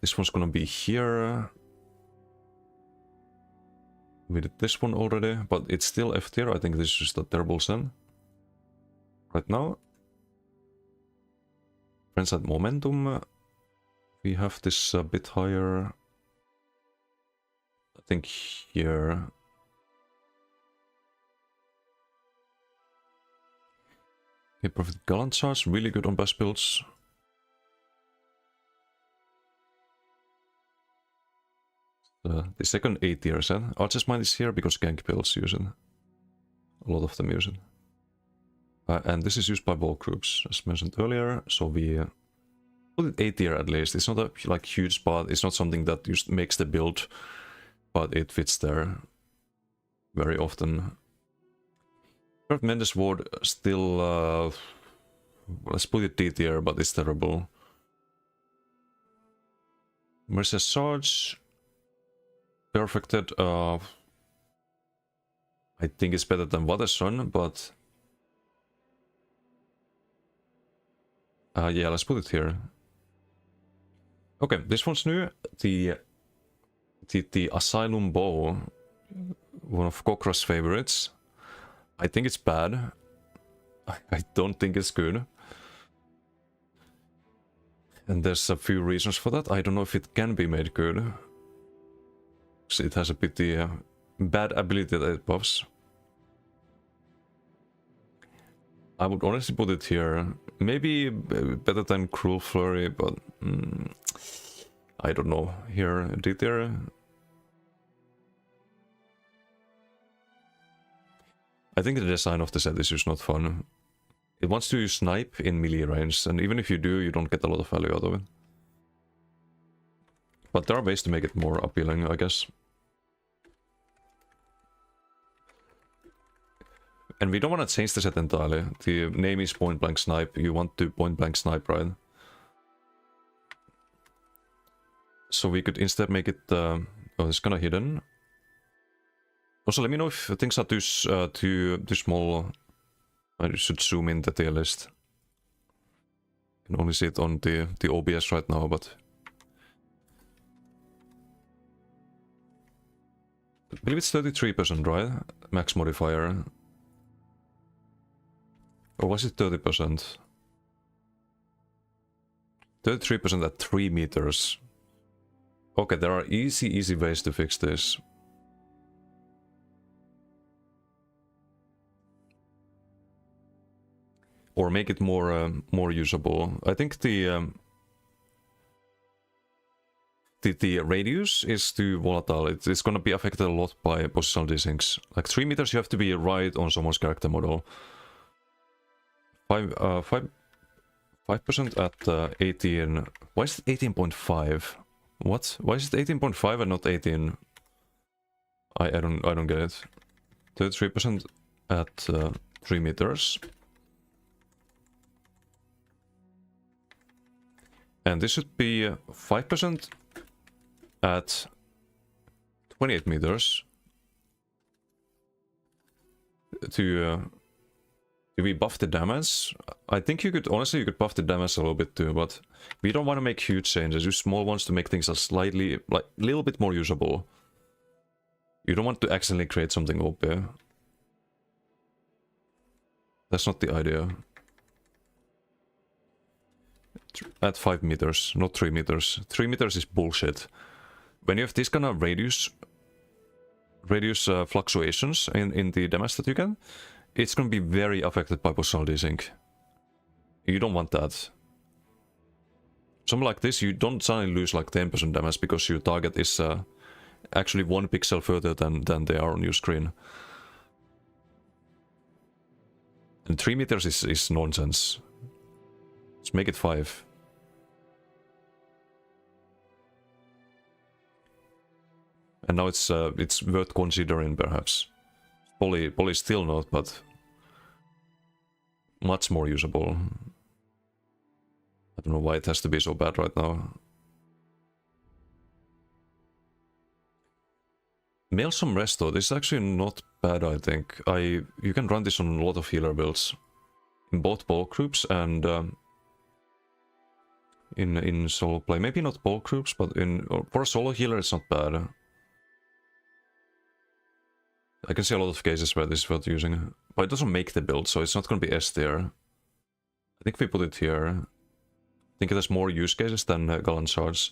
This one's gonna be here. We did this one already, but it's still F tier. I think this is just a terrible sin. Right now. Friends at Momentum. We have this a bit higher. I think here. Okay, Perfect Gallant Charge, really good on best builds. The second A tier set. Archer's Mind is here because gank builds use it. A lot of them use it. And this is used by ball groups, as mentioned earlier, so we put it A tier at least. It's not a like huge spot, it's not something that just makes the build, but it fits there very often. Mendes Ward still Let's put it D tier, but it's terrible. Mercy Charge. Perfected. I think it's better than Waterson, but... yeah, let's put it here. Okay, this one's new. The Asylum Bow. One of Cockra's favorites. I think it's bad. I don't think it's good. And there's a few reasons for that. I don't know if it can be made good. It has a bit bad ability that it buffs. I would honestly put it here. Maybe better than Cruel Flurry, but I don't know. Here, D tier. I think the design of the set is just not fun. It wants to use snipe in melee range, and even if you do, you don't get a lot of value out of it. But there are ways to make it more appealing, I guess. And we don't want to change the set entirely. The name is Point Blank Snipe. You want to Point Blank Snipe, right? So we could instead make it... oh, it's kind of hidden. Also, let me know if things are too small. I should zoom in the tier list. I can only see it on the OBS right now, but... I believe it's 33%, right? Max modifier. Or was it 30%? 33% at 3 meters. Okay, there are easy ways to fix this. Or make it more usable. I think the radius is too volatile. It's gonna be affected a lot by positional desyncs. Like 3 meters, you have to be right on someone's character model. 5% at 18. Why is it 18.5? What? Why is it 18.5 and not 18? I don't get it. 33% at 3 meters. And this should be 5% at 28 meters. To we buff the damage? I think you could, honestly, you could buff the damage a little bit too, but we don't want to make huge changes. Use small ones to make things a slightly, like, little bit more usable. You don't want to accidentally create something OP. That's not the idea. At 5 meters, not 3 meters. 3 meters is bullshit. When you have this kind of radius fluctuations in the damage that you get, it's going to be very affected by positional desync. You don't want that. Something like this, you don't suddenly lose like 10% damage because your target is actually 1 pixel further than they are on your screen. And 3 meters is nonsense. Let's make it 5. And now it's worth considering, perhaps. Poly still not, but much more usable. I don't know why it has to be so bad right now. Maelstrom Resto, this is actually not bad, I think. You can run this on a lot of healer builds. In both bulk groups and in solo play. Maybe not bulk groups, but for a solo healer it's not bad. I can see a lot of cases where this is worth using. But it doesn't make the build, so it's not going to be S tier. I think we put it here. I think it has more use cases than Gallant Shards.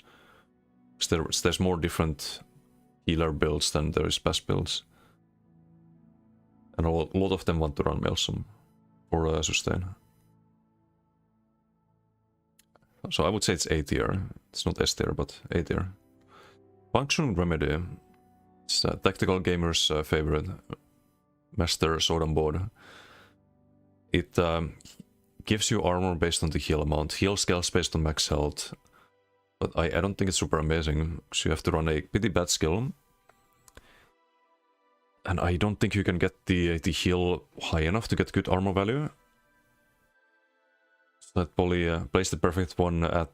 There's more different healer builds than there is best builds. And a lot of them want to run Maelstrom or sustain. So I would say it's A tier. It's not S tier, but A tier. Functioning Remedy. It's a tactical gamer's favorite. Master sword and board. It gives you armor based on the heal amount. Heal scales based on max health. But I don't think it's super amazing. So you have to run a pretty bad skill. And I don't think you can get the heal high enough to get good armor value. So I'd probably place the perfect one at...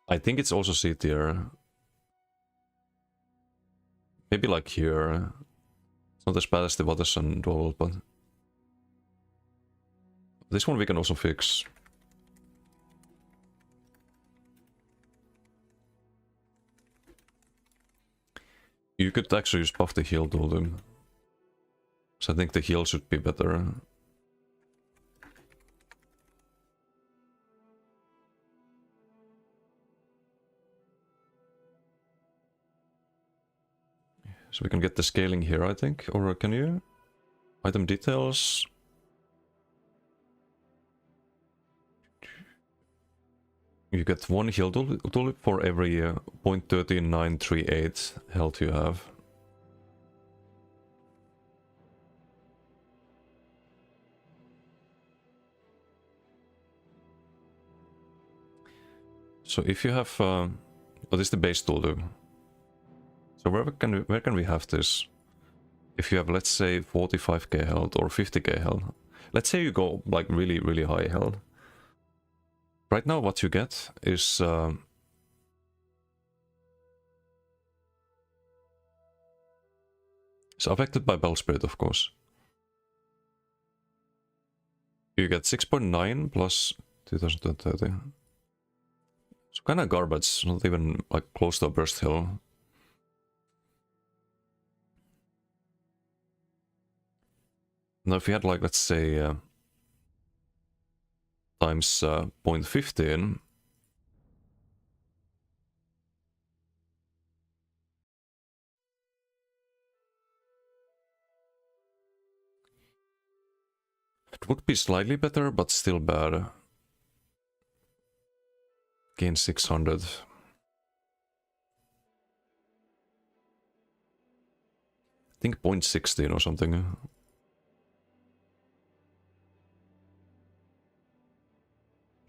I think it's also C tier. Maybe like here. It's not as bad as the Watersun duel, but... This one we can also fix. You could actually just buff the heal to so I think the heal should be better. So we can get the scaling here, I think. Or can you? Item details. You get one heal tulip for every 0.13938 health you have. So if you have... what is the base tulip? So where can we have this? If you have, let's say, 45k health or 50k health. Let's say you go like really, really high health. Right now what you get is... it's affected by Bellspirit, of course. You get 6.9 plus 2030. So kind of garbage, not even like close to a burst hill. Now if you had like, let's say, times 0.15, it would be slightly better, but still bad. Gain 600. I think 0.16 or something.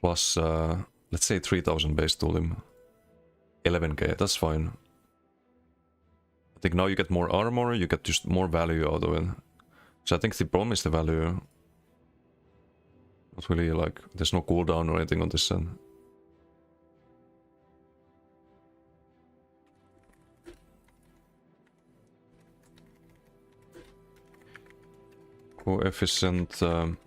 Plus, let's say 3000 base tool him. 11k, that's fine. I think now you get more armor, you get just more value out of it. So I think the problem is the value. Not really like, there's no cooldown or anything on this set. Coefficient 0.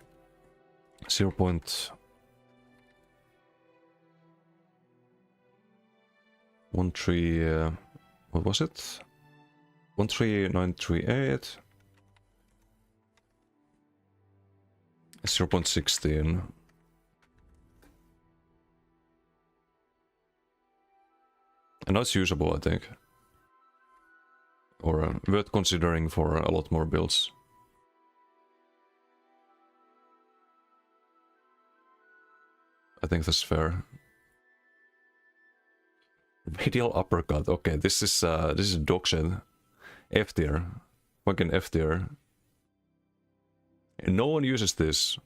What was it? 13938. 0.16. And that's usable, I think. Or worth considering for a lot more builds. I think that's fair. Radial uppercut. Okay, this is dog shit. F tier. Fucking F tier. And no one uses this.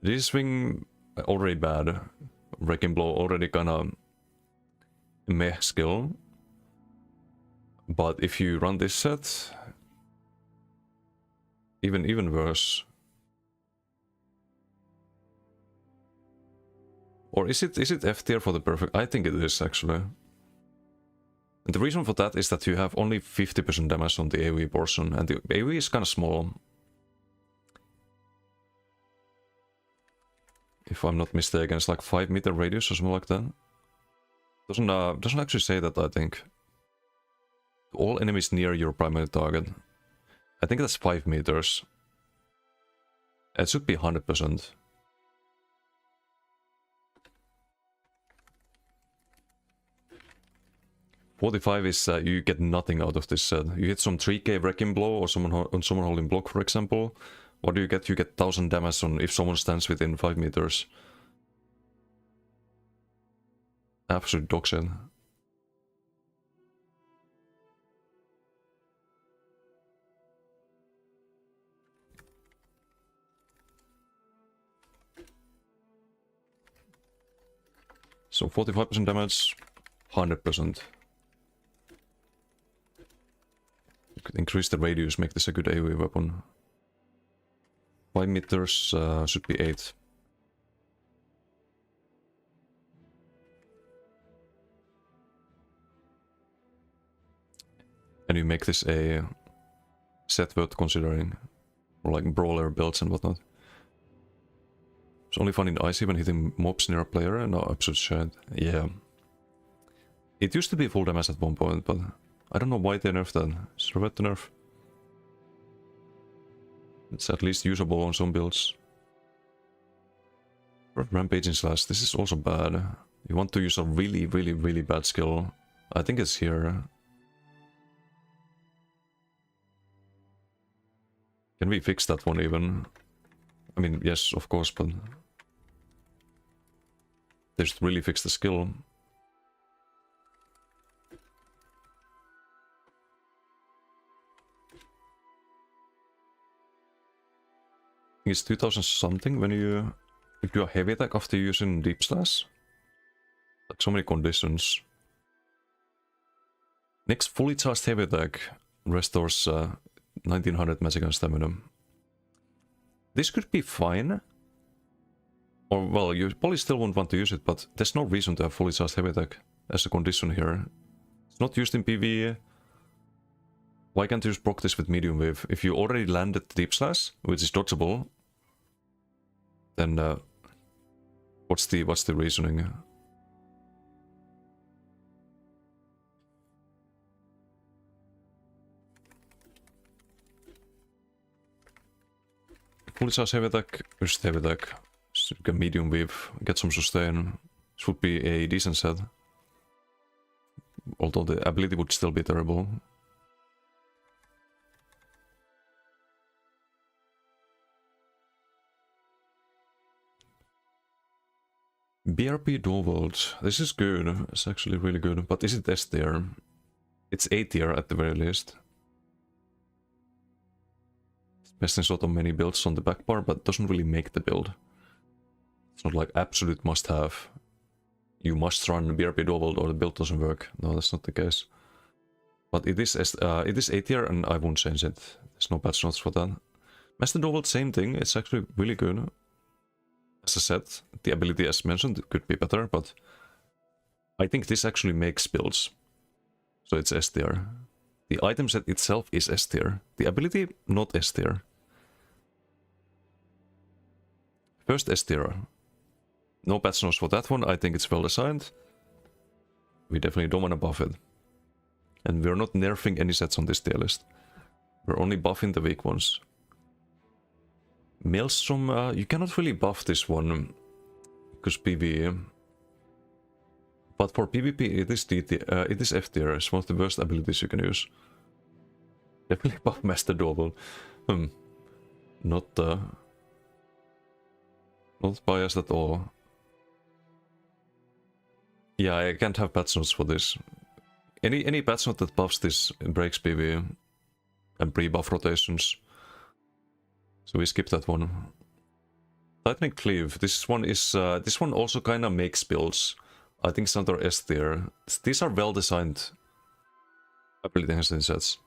This swing already bad. Wrecking blow already kinda meh skill. But if you run this set, even worse. Or is it F tier for the perfect? I think it is actually. And the reason for that is that you have only 50% damage on the AoE portion, and the AoE is kind of small. If I'm not mistaken, it's like 5-meter radius or something like that. Doesn't actually say that, I think. All enemies near your primary target. I think that's 5 meters. It should be 100%. $45 is you get nothing out of this set. You hit some 3k wrecking blow or someone holding block, for example. What do you get? You get 1000 damage on if someone stands within 5 meters. Absolute dog shit. So 45% damage, 100%. You could increase the radius, make this a good AoE weapon. 5 meters should be 8. And you make this a set worth considering. Or like brawler builds and whatnot. It's only fun in icy when hitting mobs near a player and no absolute shit. Yeah. It used to be full damage at one point, but I don't know why they nerfed that. It's worth the nerf. It's at least usable on some builds. Rampaging slash, this is also bad. You want to use a really, really, really bad skill. I think it's here. Can we fix that one even? I mean, yes, of course, but they should really fix the skill. It's 2000 something when you do a heavy attack after using deep slash. Like so many conditions. Next fully charged heavy attack restores 1900 magic and stamina. This could be fine. Or well, you probably still won't want to use it, but there's no reason to have fully charged heavy attack as a condition here. It's not used in PvE. Why can't you just proc this with medium wave? If you already landed deep slash, which is dodgeable, then what's the reasoning? Fully charged heavy attack, just heavy attack. So get medium wave, get some sustain. This would be a decent set. Although the ability would still be terrible. BRP dual world. This is good. It's actually really good. But is it S tier? It's A tier at the very least. Best in sort of many builds on the back bar, but doesn't really make the build. It's not like absolute must have. You must run BRP dual world or the build doesn't work. No, that's not the case. But it is A tier and I won't change it. There's no patch notes for that. Master dual world, same thing. It's actually really good. As I said, the ability as mentioned could be better, but I think this actually makes builds. So it's S tier. The item set itself is S tier. The ability, not S tier. First S tier. No patch notes for that one, I think it's well designed. We definitely don't want to buff it. And we're not nerfing any sets on this tier list. We're only buffing the weak ones. Maelstrom, you cannot really buff this one, because PvE. But for PvP, it is F tier. It's one of the worst abilities you can use. Definitely buff Master Double. Not biased at all. Yeah, I can't have patch notes for this. Any patch note that buffs this breaks PvE and pre-buff rotations. So we skip that one. Lightning Cleave. This one also kind of makes builds. I think it's under S tier. These are well designed ability enhancing sets.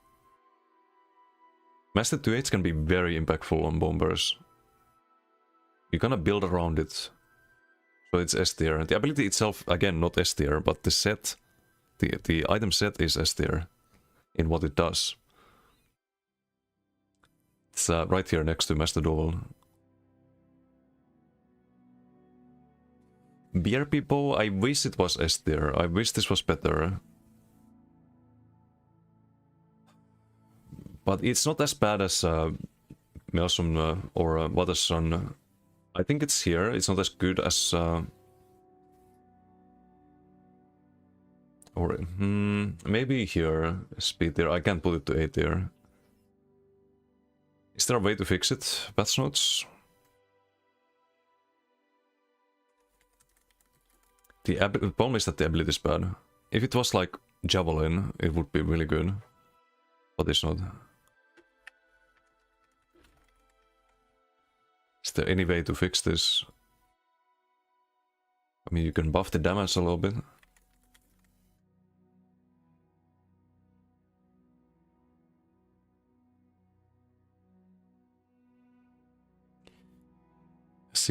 Master 2H can be very impactful on bombers. You kind of build around it. So it's S tier. The ability itself, again, not S tier, but the set, the item set is S tier in what it does. It's right here next to Master Duel. BRP bow, I wish it was S tier. I wish this was better. But it's not as bad as Maelstrom or Watersun. I think it's here. It's not as good as... or maybe here, speed tier. I can't put it to A tier. Is there a way to fix it? Patch notes? The problem is that the ability is bad. If it was like Javelin, it would be really good. But it's not. Is there any way to fix this? I mean, you can buff the damage a little bit.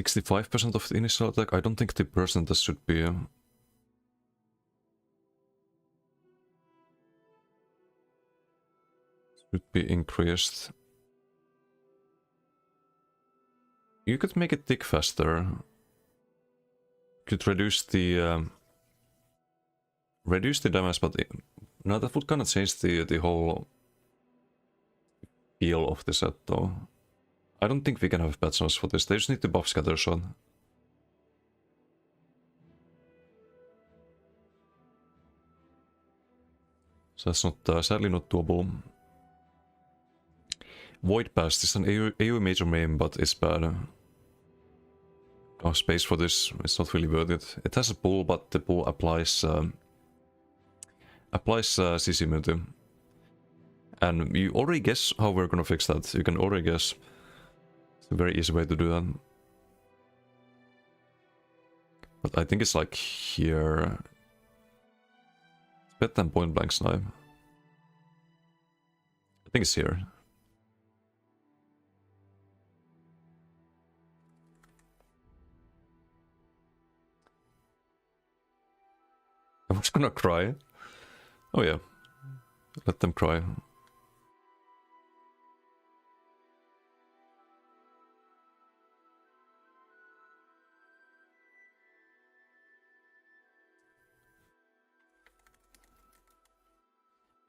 65% of the initial attack. I don't think the percentage should be... should be increased. You could make it tick faster. Could reduce the damage, but no, that would kind of change the whole feel of the set, though. I don't think we can have patch notes for this. They just need to buff scatter shot. So that's not sadly not doable. Void Blast is an AoE major main, but it's bad. Oh, space for this, it's not really worth it. It has a pull, but the pull applies CC immunity. And you already guess how we're gonna fix that. You can already guess. It's a very easy way to do that. But I think it's like here. It's better than point blank snipe. I think it's here. I was gonna cry. Oh yeah. Let them cry.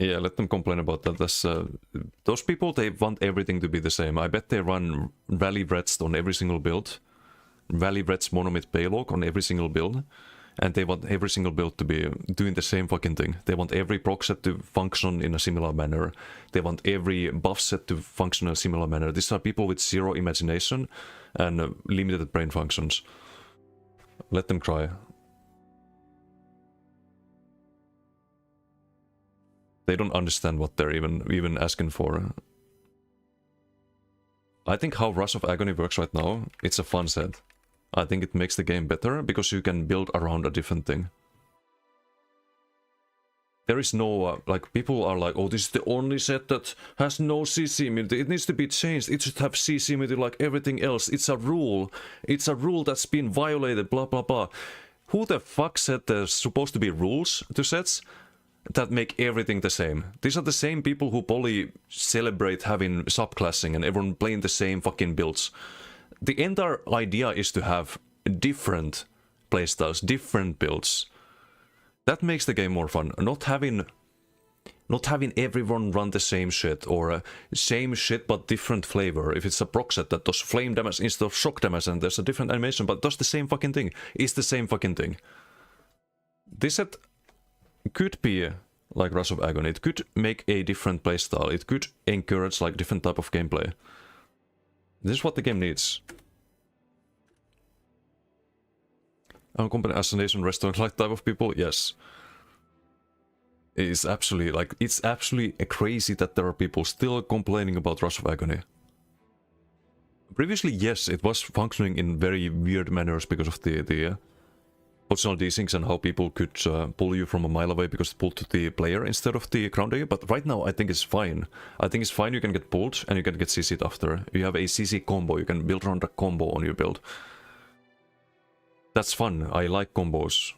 Yeah, let them complain about that. That's, those people, they want everything to be the same. I bet they run Rally Redst on every single build. Rally Redst Monomyth Paylog on every single build. And they want every single build to be doing the same fucking thing. They want every proc set to function in a similar manner. They want every buff set to function in a similar manner. These are people with zero imagination and limited brain functions. Let them cry. They don't understand what they're even asking for. I think how Rush of Agony works right now, it's a fun set. I think it makes the game better because you can build around a different thing. There is no, like, people are like, oh, this is the only set that has no CC immunity. It needs to be changed. It should have CC immunity like everything else. It's a rule. It's a rule that's been violated, blah, blah, blah. Who the fuck said there's supposed to be rules to sets that make everything the same? These are the same people who probably celebrate having subclassing and everyone playing the same fucking builds. The entire idea is to have different playstyles, different builds. That makes the game more fun. Not having everyone run the same shit, or same shit but different flavor. If it's a proc set that does flame damage instead of shock damage and there's a different animation but does the same fucking thing, it's the same fucking thing. This set could be like Rush of Agony. It could make a different playstyle. It could encourage like different type of gameplay. This is what the game needs. Unaccompanied assassination restaurant-like type of people? Yes. It's absolutely, like, it's absolutely crazy that there are people still complaining about Rush of Agony. Previously, yes, it was functioning in very weird manners because of the positional desyncs and how people could pull you from a mile away because it pulled to the player instead of the ground area. But right now, I think it's fine. I think it's fine. You can get pulled and you can get CC'd after. You have a CC combo. You can build around a combo on your build. That's fun. I like combos.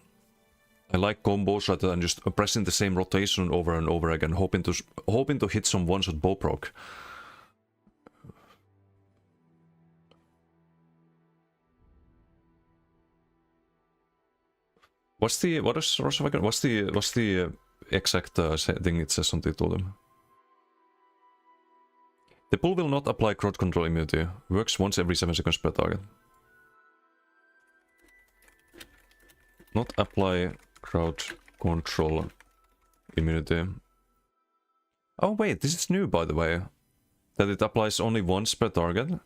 I like combos rather than just pressing the same rotation over and over again, hoping to hit some one-shot bow proc. What's the exact thing it says on the totem? The pull will not apply crowd control immunity. Works once every 7 seconds per target. Not apply crowd control immunity. Oh wait, this is new by the way. That it applies only once per target.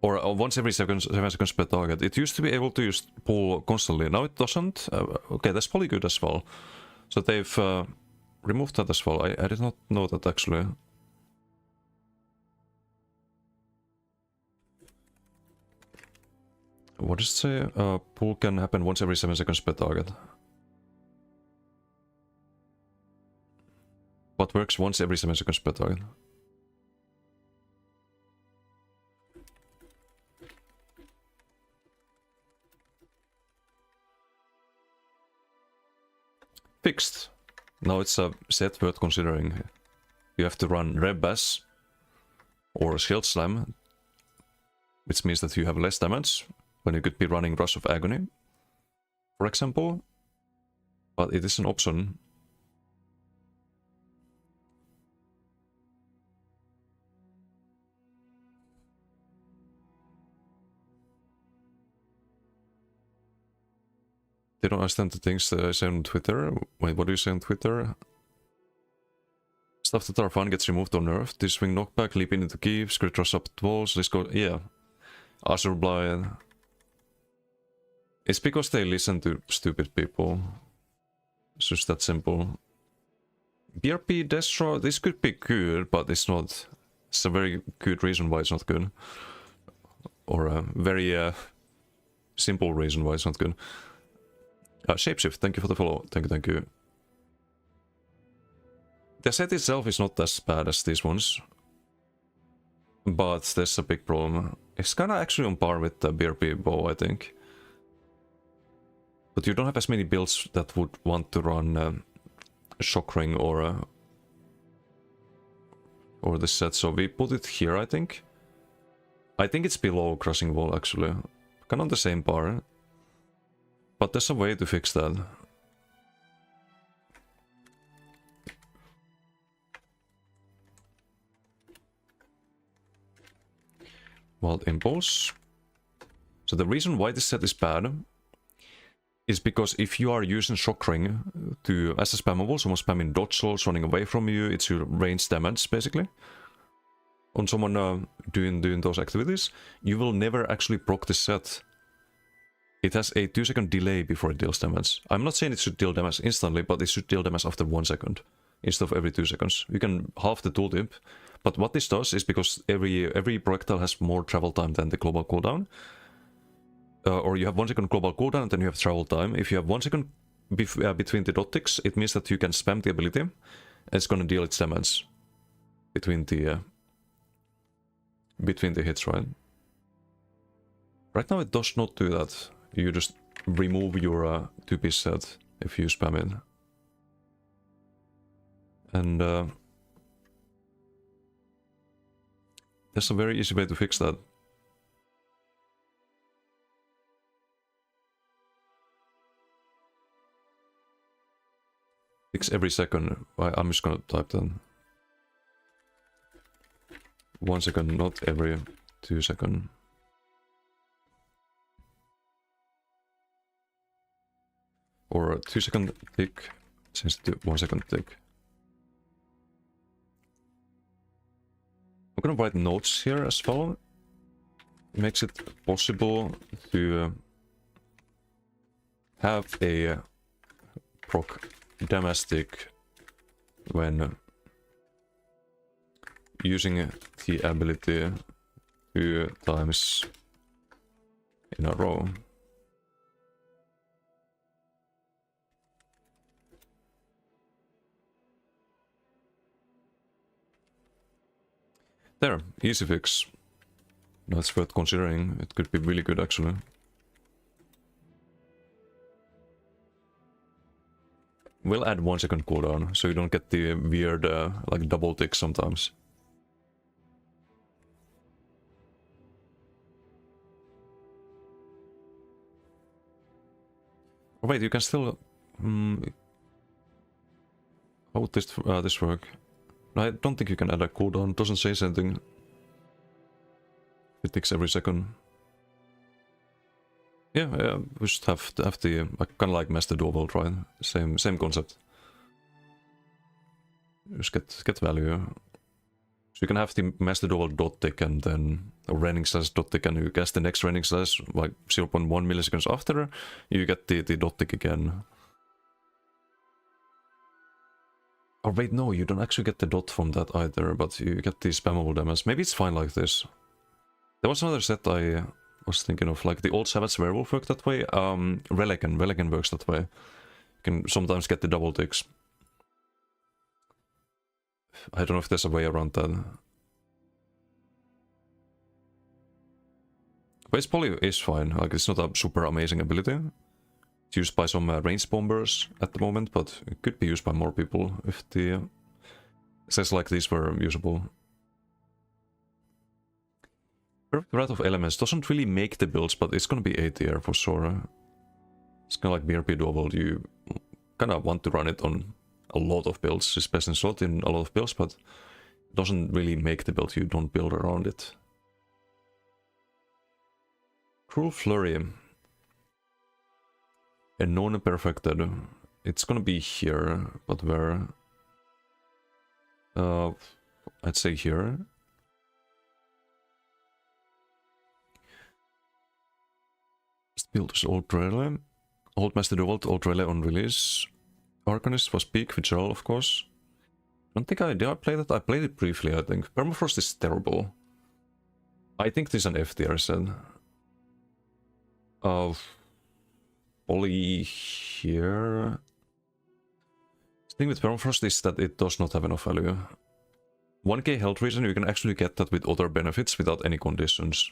Or once every 7 seconds per target. It used to be able to just pull constantly. Now it doesn't. Okay, that's probably good as well. So they've removed that as well. I did not know that actually. What does it say? Pull can happen once every 7 seconds per target. But works once every 7 seconds per target. fixed. Now it's a set worth considering. You have to run Red Bass or Shield Slam, which means that you have less damage when you could be running Rush of Agony, for example. But it is an option. They don't understand the things that I say on Twitter. Wait, what do you say on Twitter? Stuff that are fun gets removed or nerfed. This swing knockback, leap into keeps, crit rush up walls, let's go. Yeah. Azure Blind. It's because they listen to stupid people. It's just that simple. BRP Destro, this could be good, but it's not. It's a very good reason why it's not good. Or a very simple reason why it's not good. Shapeshift, thank you for the follow. Thank you. The set itself is not as bad as these ones. But there's a big problem. It's kinda actually on par with the BRP bow, I think. But you don't have as many builds that would want to run Shock Ring or this set, so we put it here, I think. I think it's below Crushing Wall, actually. Kind of on the same par. But there's a way to fix that. Wild Impulse. So the reason why this set is bad is because if you are using Shock Ring to as a spammable, someone spamming dodge rolls, running away from you, it's your range damage, basically. On someone doing those activities, you will never actually proc this set. It has a 2-second delay before it deals damage. I'm not saying it should deal damage instantly, but it should deal damage after 1 second, instead of every 2 seconds. You can halve the tooltip, but what this does is because every projectile has more travel time than the global cooldown, or you have 1 second global cooldown and then you have travel time. If you have 1 second between the dot ticks, it means that you can spam the ability, and it's gonna deal its damage between the hits, right? Right now it does not do that. You just remove your 2-piece set if you spam it. And there's a very easy way to fix that. Fix every second. I'm just gonna type that. 1 second, not every 2 seconds. Or a 2-second tick, change to 1 second tick. I'm gonna write notes here as well. It makes it possible to have a proc damage tick when using the ability 2 times in a row. There, easy fix. That's worth considering. It could be really good, actually. We'll add 1 second cooldown, so you don't get the weird, like, double tick sometimes. Oh, wait, you can still... how would this work? I don't think you can add a cooldown. It doesn't say anything. It ticks every second. Yeah, we should have the kind of like Master Dual, right? Same concept. Just get value. So you can have the Master Dual dot tick and then a raining slash dot tick, and you cast the next raining slash like 0.1 milliseconds after. You get the dot tick again. Or wait, no, you don't actually get the dot from that either, but you get the spammable damage. Maybe it's fine like this. There was another set I was thinking of, like the old Savage Werewolf worked that way. Relican works that way. You can sometimes get the double ticks. I don't know if there's a way around that. Base Poly is fine, like it's not a super amazing ability. It's used by some range bombers at the moment, but it could be used by more people if the sets like these were usable. Perfect Wrath of Elements doesn't really make the builds, but it's gonna be A tier for sure. It's kinda like BRP Dual, you kinda want to run it on a lot of builds, especially slot in a lot of builds, but it doesn't really make the build, you don't build around it. Cruel Flurry. A non-perfected. It's gonna be here, but where? I'd say here. Builders Old Relay. Old Master Duel, Old Relay on release. Arcanist was peak, Vigil, of course. I don't think did I play that? I played it briefly, I think. Permafrost is terrible. I think this is an F tier set. Poly here. The thing with Permafrost is that it does not have enough value. 1k health reason, you can actually get that with other benefits without any conditions.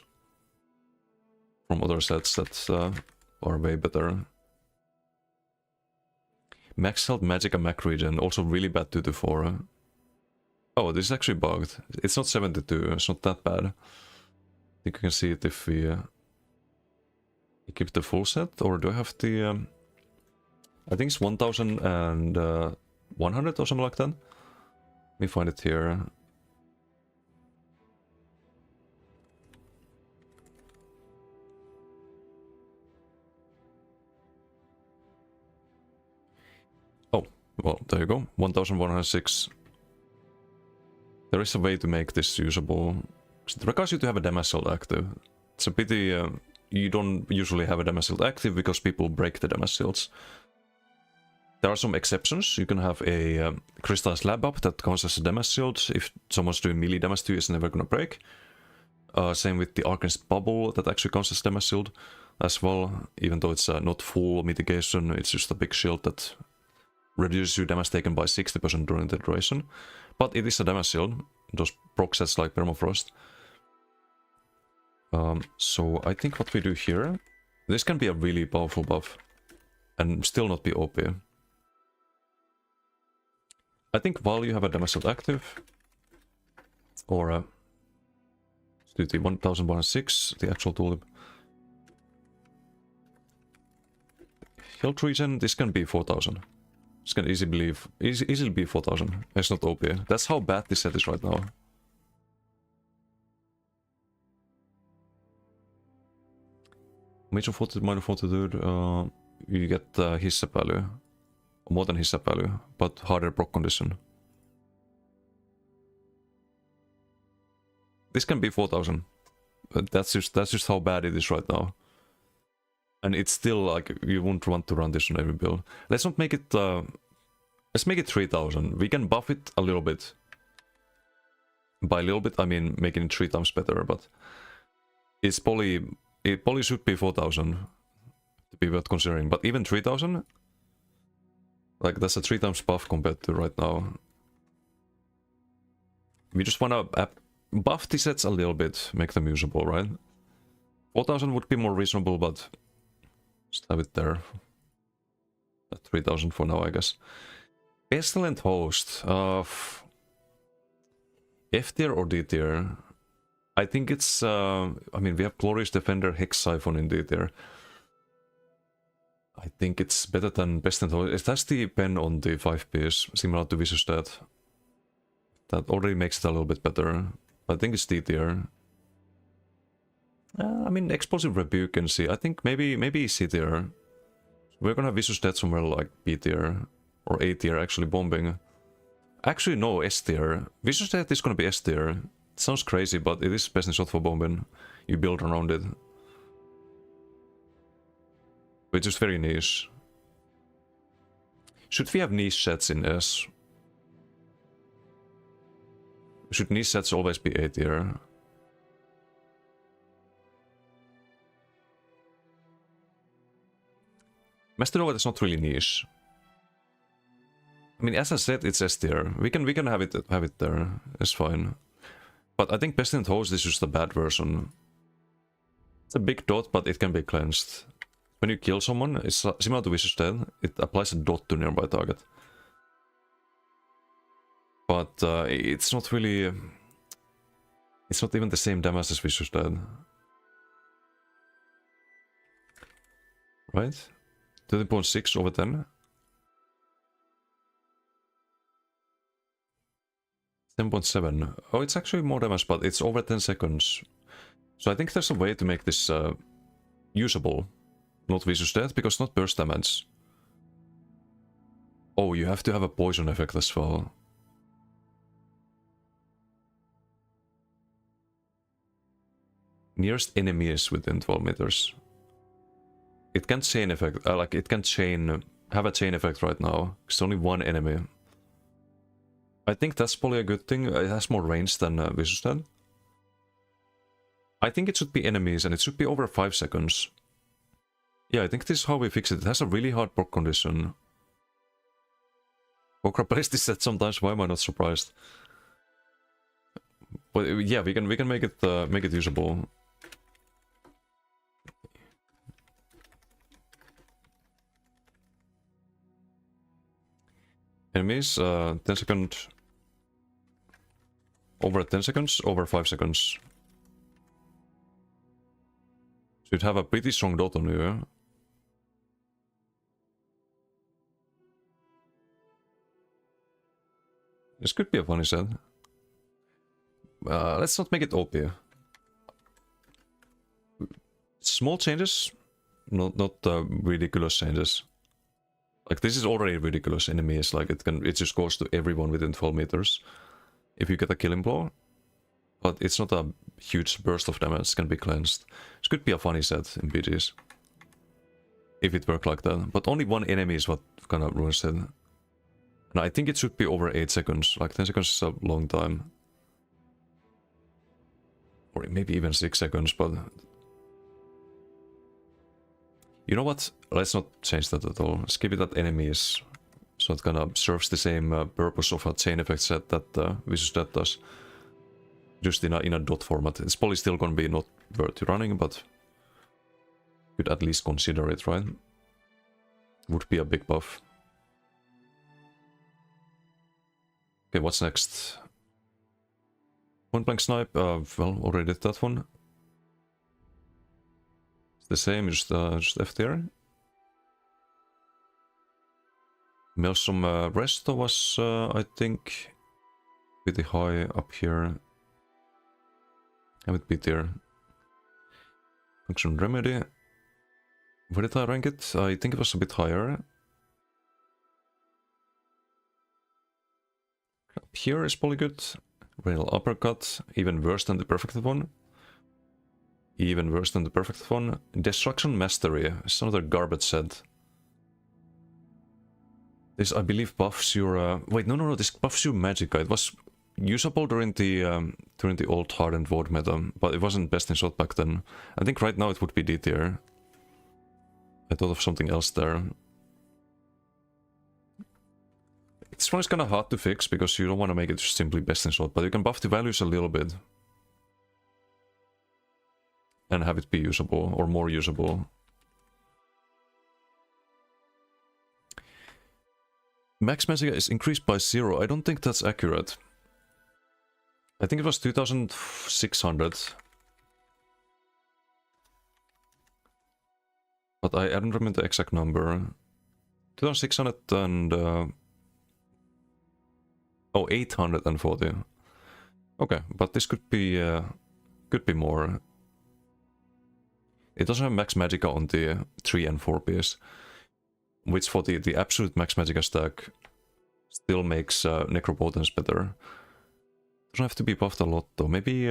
From other sets that are way better. Max health, magic and mac regen, also really bad 2-4. Oh, this is actually bugged. It's not 72, it's not that bad. I think you can see it if we keep the full set, or do I have the... I think it's 1100 or something like that. Let me find it here. Oh, well, there you go. 1106. There is a way to make this usable. It requires you to have a damage shield active. It's a pity you don't usually have a damage shield active because people break the damage shields. There are some exceptions. You can have a crystal slab up that counts as a damage shield. If someone's doing melee damage to you, it's never gonna break. Same with the Arcanist Bubble that actually counts as damage shield as well. Even though it's not full mitigation, it's just a big shield that reduces your damage taken by 60% during the duration. But it is a damage shield. Those proc sets like Permafrost. So I think what we do here... This can be a really powerful buff. And still not be OP. I think while you have a damage shield active... Or... let's do the 1106, the actual tulip. Health regen, this can be 4000. This can easily be 4000. It's not OP. That's how bad this set is right now. Major fortitude, minor fortitude, you get his set value. More than his set value, but harder proc condition. This can be 4000. But that's just how bad it is right now. And it's still like, you won't want to run this on every build. Let's not make it, let's make it 3000. We can buff it a little bit. By a little bit, I mean making it 3 times better, but it's probably, it probably should be 4000 to be worth considering. But even 3000, like that's a 3 times buff compared to right now. We just wanna buff the sets a little bit, make them usable, right? 4000 would be more reasonable, but just have it there. At 3000 for now, I guess. Pestilent Host. F tier or D tier? I think it's... I mean, we have Glorious Defender, Hex Siphon in D tier. I think it's better than Pestilent Host. It has the pen on the 5-piece, similar to Vicious Death. That already makes it a little bit better. I think it's D tier. I mean, Explosive Rebuke and C. I think maybe C tier. We're gonna have Vicious Death somewhere like B tier. Or A tier, actually, bombing. Actually, no, S tier. Vicious Death is gonna be S tier. It sounds crazy, but it is best in shot for bombing. You build around it. Which is very niche. Should we have niche sets in S? Should niche sets always be A tier? Master Nova is not really niche. I mean, as I said, it's S tier. We can have it there. It's fine. But I think Pestilent Host is just a bad version. It's a big dot, but it can be cleansed. when you kill someone, it's similar to Vicious Death. It applies a dot to nearby target. But it's not really... It's not even the same damage as Vicious Death. Right? 13.6 over 10. 10.7. Oh, it's actually more damage, but it's over 10 seconds. So I think there's a way to make this usable. Not Vicious Death, because not burst damage. Oh, you have to have a poison effect as well. Nearest enemy is within 12 meters. It can't chain effect, like it can't have a chain effect right now. It's only one enemy. I think that's probably a good thing. It has more range than Vicious Death. I think it should be enemies and it should be over 5 seconds. Yeah, I think this is how we fix it. It has a really hard proc condition. Okra plays this set sometimes, why am I not surprised? But yeah, we can make it usable. Enemies, 10 seconds. Over 10 seconds, over 5 seconds. Should have a pretty strong dot on you. This could be a funny set. Let's not make it OP. Small changes, not ridiculous changes. Like this is already ridiculous. Enemies, like it just goes to everyone within 12 meters if you get a killing blow. But it's not a huge burst of damage. It can be cleansed. This could be a funny set in BGs if it worked like that. But only one enemy is what kind of ruins it. And I think it should be over 8 seconds. Like 10 seconds is a long time. Or maybe even 6 seconds, but... You know what? Let's not change that at all. Let's keep it at enemies. So it kind of serves the same purpose of a chain effect set that Vicious Death does. Just in a dot format. It's probably still gonna be not worth running, but... Could at least consider it, right? Would be a big buff. Okay, what's next? Point blank snipe, well, already did that one. It's the same, just F tier. Maelstrom Resto was, I think, pretty high up here. Have it B tier. Function Remedy. Where did I rank it? I think it was a bit higher. Up here is probably good. Rail Uppercut, even worse than the perfected one. Even worse than the perfected one. Destruction Mastery is another garbage set. This, I believe, buffs your... Wait, no, this buffs your Magicka. It was usable during the old Hardened Void meta, but it wasn't best in shot back then. I think right now it would be D tier. I thought of something else there. This one is kind of hard to fix because you don't want to make it just simply best in slot, but you can buff the values a little bit. And have it be usable, or more usable. Max Magicka is increased by 0. I don't think that's accurate. I think it was 2600. But I don't remember the exact number. 2600 and... Oh, 840. Okay, but this could be more. It doesn't have max Magicka on the 3 and 4 piece, which for the absolute max Magicka stack still makes Necropotence better. Doesn't have to be buffed a lot though. Maybe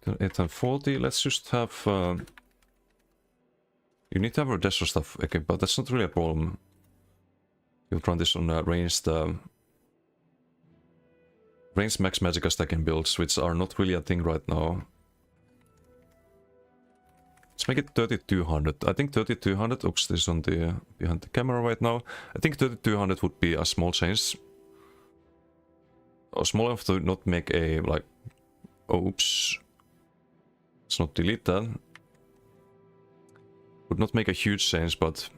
840. Let's just have. You need to have a Desert stuff, okay, but that's not really a problem. You'll run this on ranged max Magicka stacking builds, which are not really a thing right now. Let's make it 3200. I think 3200. Oops, this is on the behind the camera right now. I think 3200 would be a small change. small enough to not make a, like, oops. Let's not delete that. Would not make a huge change, but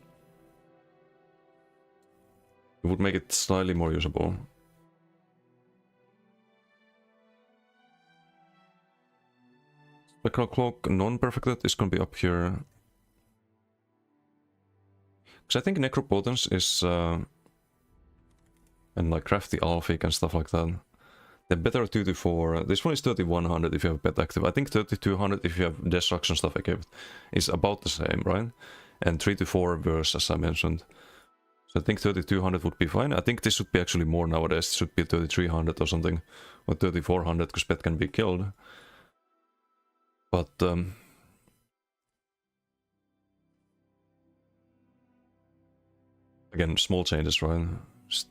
it would make it slightly more usable. Spectral Cloak non-perfected is gonna be up here. Because I think Necropotence is... and like Crafty Alphic and stuff like that. They're better 2-4. This one is 3100 if you have Pet active. I think 3200 if you have Destruction stuff equipped is about the same, right? And 3-4 verse, as I mentioned. So I think 3200 would be fine. I think this should be actually more nowadays. It should be 3300 or something. Or 3400 because Pet can be killed. But... again, small changes, right? Just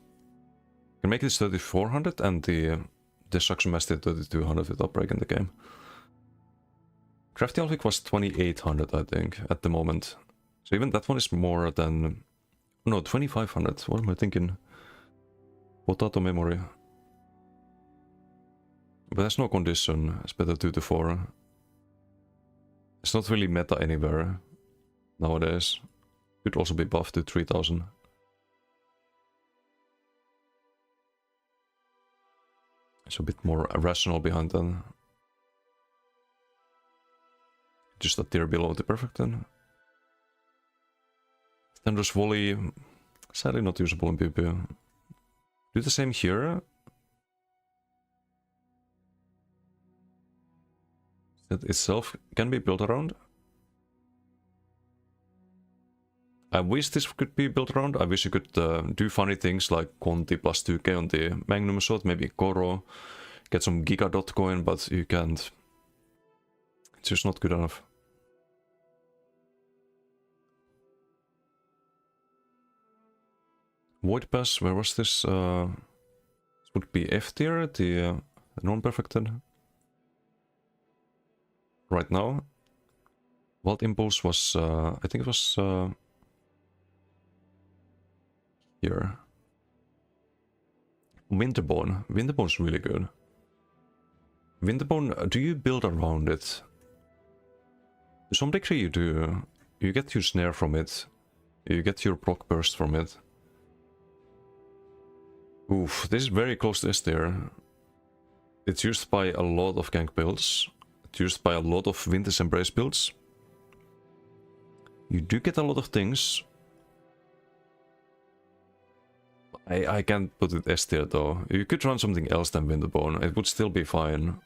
can make this 3400 and the Destruction Master 3200 without breaking the game. Crafty Alphic was 2800, I think, at the moment. So even that one is more than... no, 2500. What am I thinking? Potato memory. But there's no condition. It's better 2-4. It's not really meta anywhere nowadays. Could also be buffed to 3000. It's a bit more rational behind that. Just a tier below the perfect then. Thunderous Volley, sadly not usable in PvP. Do the same here. That itself can be built around. I wish this could be built around. I wish you could do funny things like Conti plus 2k on the Magnum Shot, maybe Koro, get some Giga coin, but you can't. It's just not good enough. Void Pass, where was this? This would be F tier, the non-perfected. Right now. Vault Impulse was, I think it was... here. Winterborn. Winterborn's really good. Winterborn, do you build around it? To some degree you do. You get your snare from it. You get your proc burst from it. Oof, this is very close to S tier. It's used by a lot of gank builds. It's used by a lot of Winter's Embrace builds. You do get a lot of things. I can't put it S tier though. You could run something else than Winterborn. It would still be fine.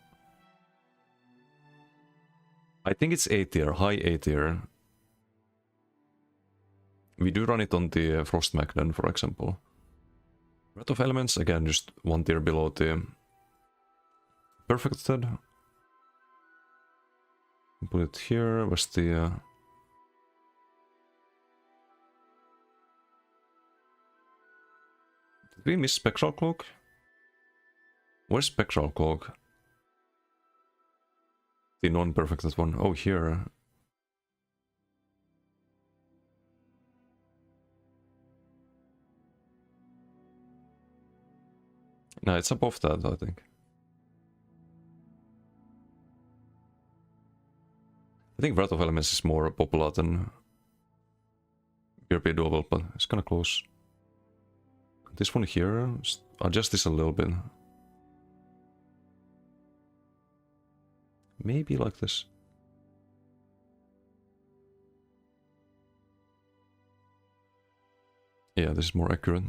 I think it's A tier, high A tier. We do run it on the Frost Magnen, for example. Wrath of Elements, again, just one tier below the perfected. Put it here. Where's the... Did we miss Spectral Cloak? Where's Spectral Cloak? The non-perfected one. Oh, here. No, it's above that, I think. I think Wrath of Elements is more popular than PvP doable, but it's kinda close. This one here, just adjust this a little bit. Maybe like this. Yeah, this is more accurate.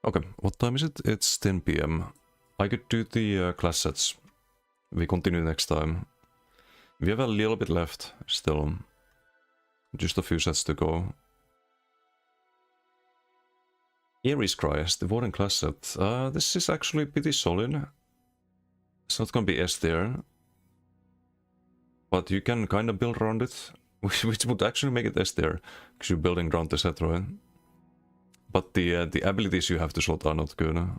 Okay, what time is it? It's 10 PM. I could do the class sets. We continue next time. We have a little bit left still. Just a few sets to go. Ares Cries, the Warden class set. This is actually pretty solid. It's not gonna be S tier. But you can kind of build around it. Which would actually make it S tier. Because you're building around the set, right? But the abilities you have to slot are not good.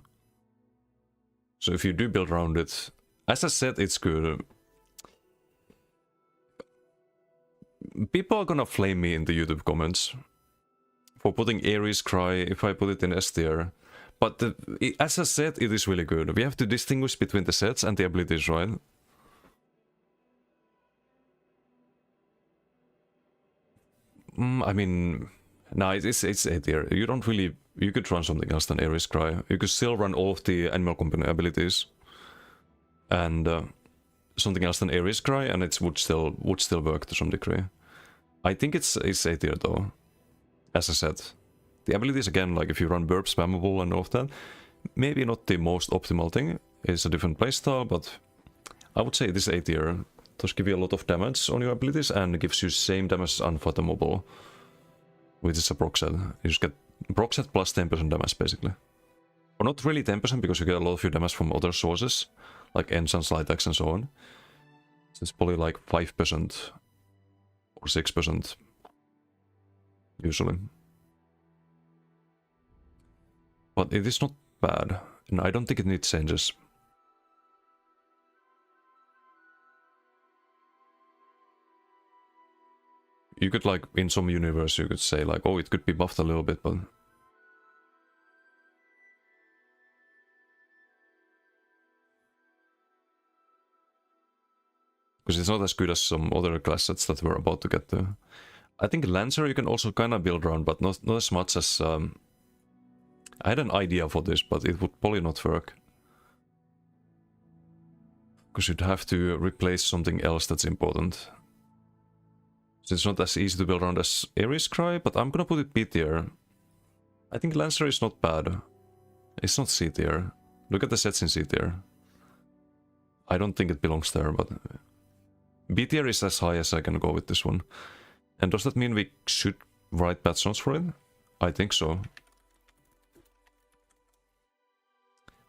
So if you do build around it, as I said, it's good. People are gonna flame me in the YouTube comments for putting Ares Cry if I put it in S tier. But as I said, it is really good. We have to distinguish between the sets and the abilities, right? I mean, no, it's A tier. You don't really... You could run something else than Ares Cry. You could still run all of the Animal Company abilities. And something else than Ares Cry, and it would still work to some degree. I think it's A tier though. As I said. The abilities, again, like if you run burp spammable and all of that, maybe not the most optimal thing. It's a different playstyle, but I would say this A tier. Does give you a lot of damage on your abilities and gives you same damage as Unfathomable, which is a proc set. You just get proc set plus 10% damage basically. Or not really 10% because you get a lot of your damage from other sources, like enchants, light axe and so on. So it's probably like 5% or 6% usually. But it is not bad, and I don't think it needs changes. You could, like, in some universe, you could say, like, oh, it could be buffed a little bit, but... Because it's not as good as some other class sets that we're about to get to. I think Lancer you can also kind of build around, but not as much as... I had an idea for this, but it would probably not work. Because you'd have to replace something else that's important. So it's not as easy to build around as Ares Cry, but I'm gonna put it B tier. I think Lancer is not bad. It's not C tier. Look at the sets in C tier. I don't think it belongs there, but... B tier is as high as I can go with this one. And does that mean we should write patch notes for it? I think so.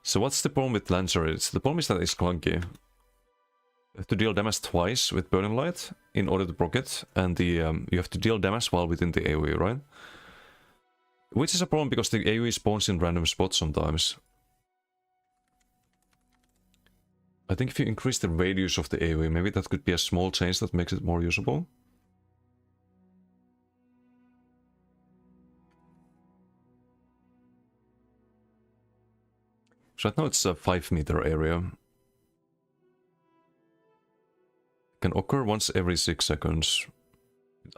So what's the problem with Lancer? The problem is that it's clunky. You have to deal damage twice with Burning Light in order to proc it, and you have to deal damage while within the AoE, right? Which is a problem because the AoE spawns in random spots sometimes. I think if you increase the radius of the AoE, maybe that could be a small change that makes it more usable. So right now it's a 5-meter area. Can occur once every 6 seconds.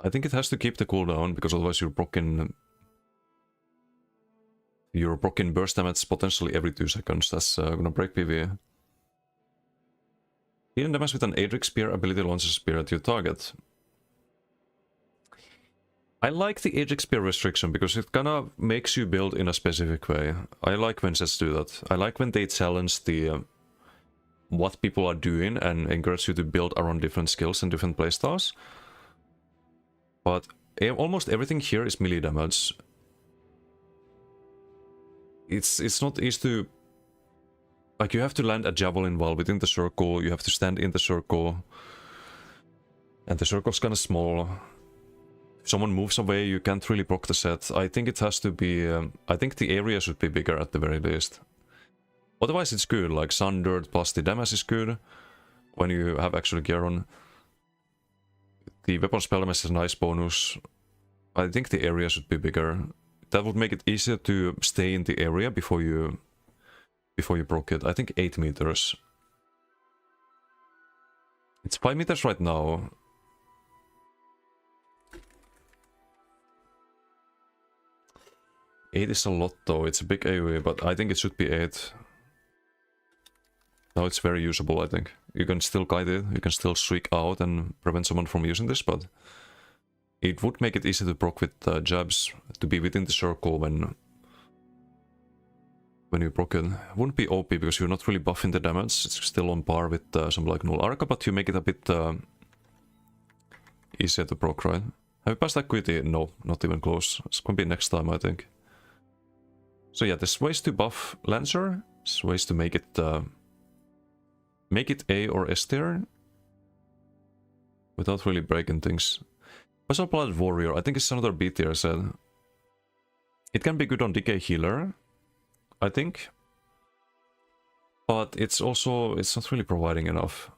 I think it has to keep the cooldown, because otherwise you're broken burst damage potentially every 2 seconds. That's gonna break PvE. Healing damage with an Adric Spear ability launches a spear at your target. I like the Adric Spear restriction because it kinda makes you build in a specific way. I like when sets do that. I like when they challenge the what people are doing and encourage you to build around different skills and different playstyles. But almost everything here is melee damage. It's not easy to... Like, you have to land a javelin while within the circle, you have to stand in the circle. And the circle's kinda small. If someone moves away, you can't really proc the set. I think it has to be... I think the area should be bigger at the very least. Otherwise it's good, like Sun Dirt plus the damage is good when you have actual gear on. The weapon spell damage is a nice bonus. I think the area should be bigger. That would make it easier to stay in the area before you proc it. I think 8 meters. It's 5 meters right now. Eight is a lot though, it's a big AoE, but I think it should be 8. Now it's very usable, I think. You can still guide it, you can still streak out and prevent someone from using this, but it would make it easy to proc with jabs, to be within the circle when you proc it. Wouldn't be OP because you're not really buffing the damage, it's still on par with something like Null Arca, but you make it a bit easier to proc, right? Have you passed Acuity? No, not even close. It's gonna be next time, I think. So yeah, there's ways to buff Lancer, there's ways to make it A or S tier without really breaking things. Puzzle Blood Warrior, I think it's another B tier set. It can be good on Decay Healer, I think. But it's not really providing enough.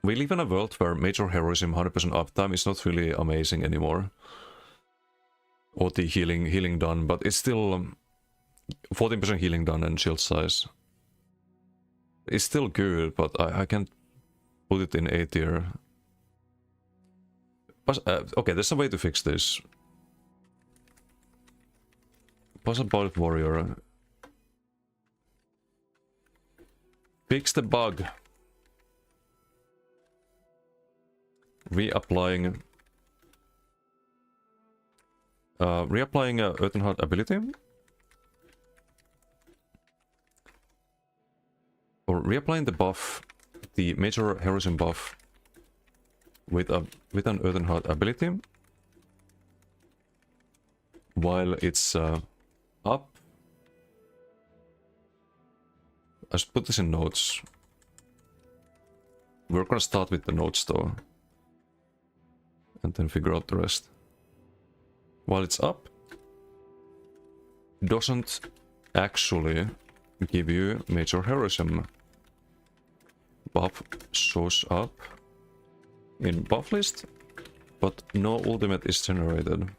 We live in a world where major heroism 100% uptime is not really amazing anymore. OT healing done, but it's still 14% healing done and shield size. It's still good, but I can't put it in A tier. But, okay, there's a way to fix this. Puzzle Warrior. Fix the bug. Reapplying Earthen Heart ability? Or reapplying the buff, the major heroism buff with an Earthen Heart ability while it's up. I should put this in notes. We're gonna start with the notes though, and then figure out the rest. While it's up, doesn't actually give you major heroism. Buff shows up in buff list, but no ultimate is generated.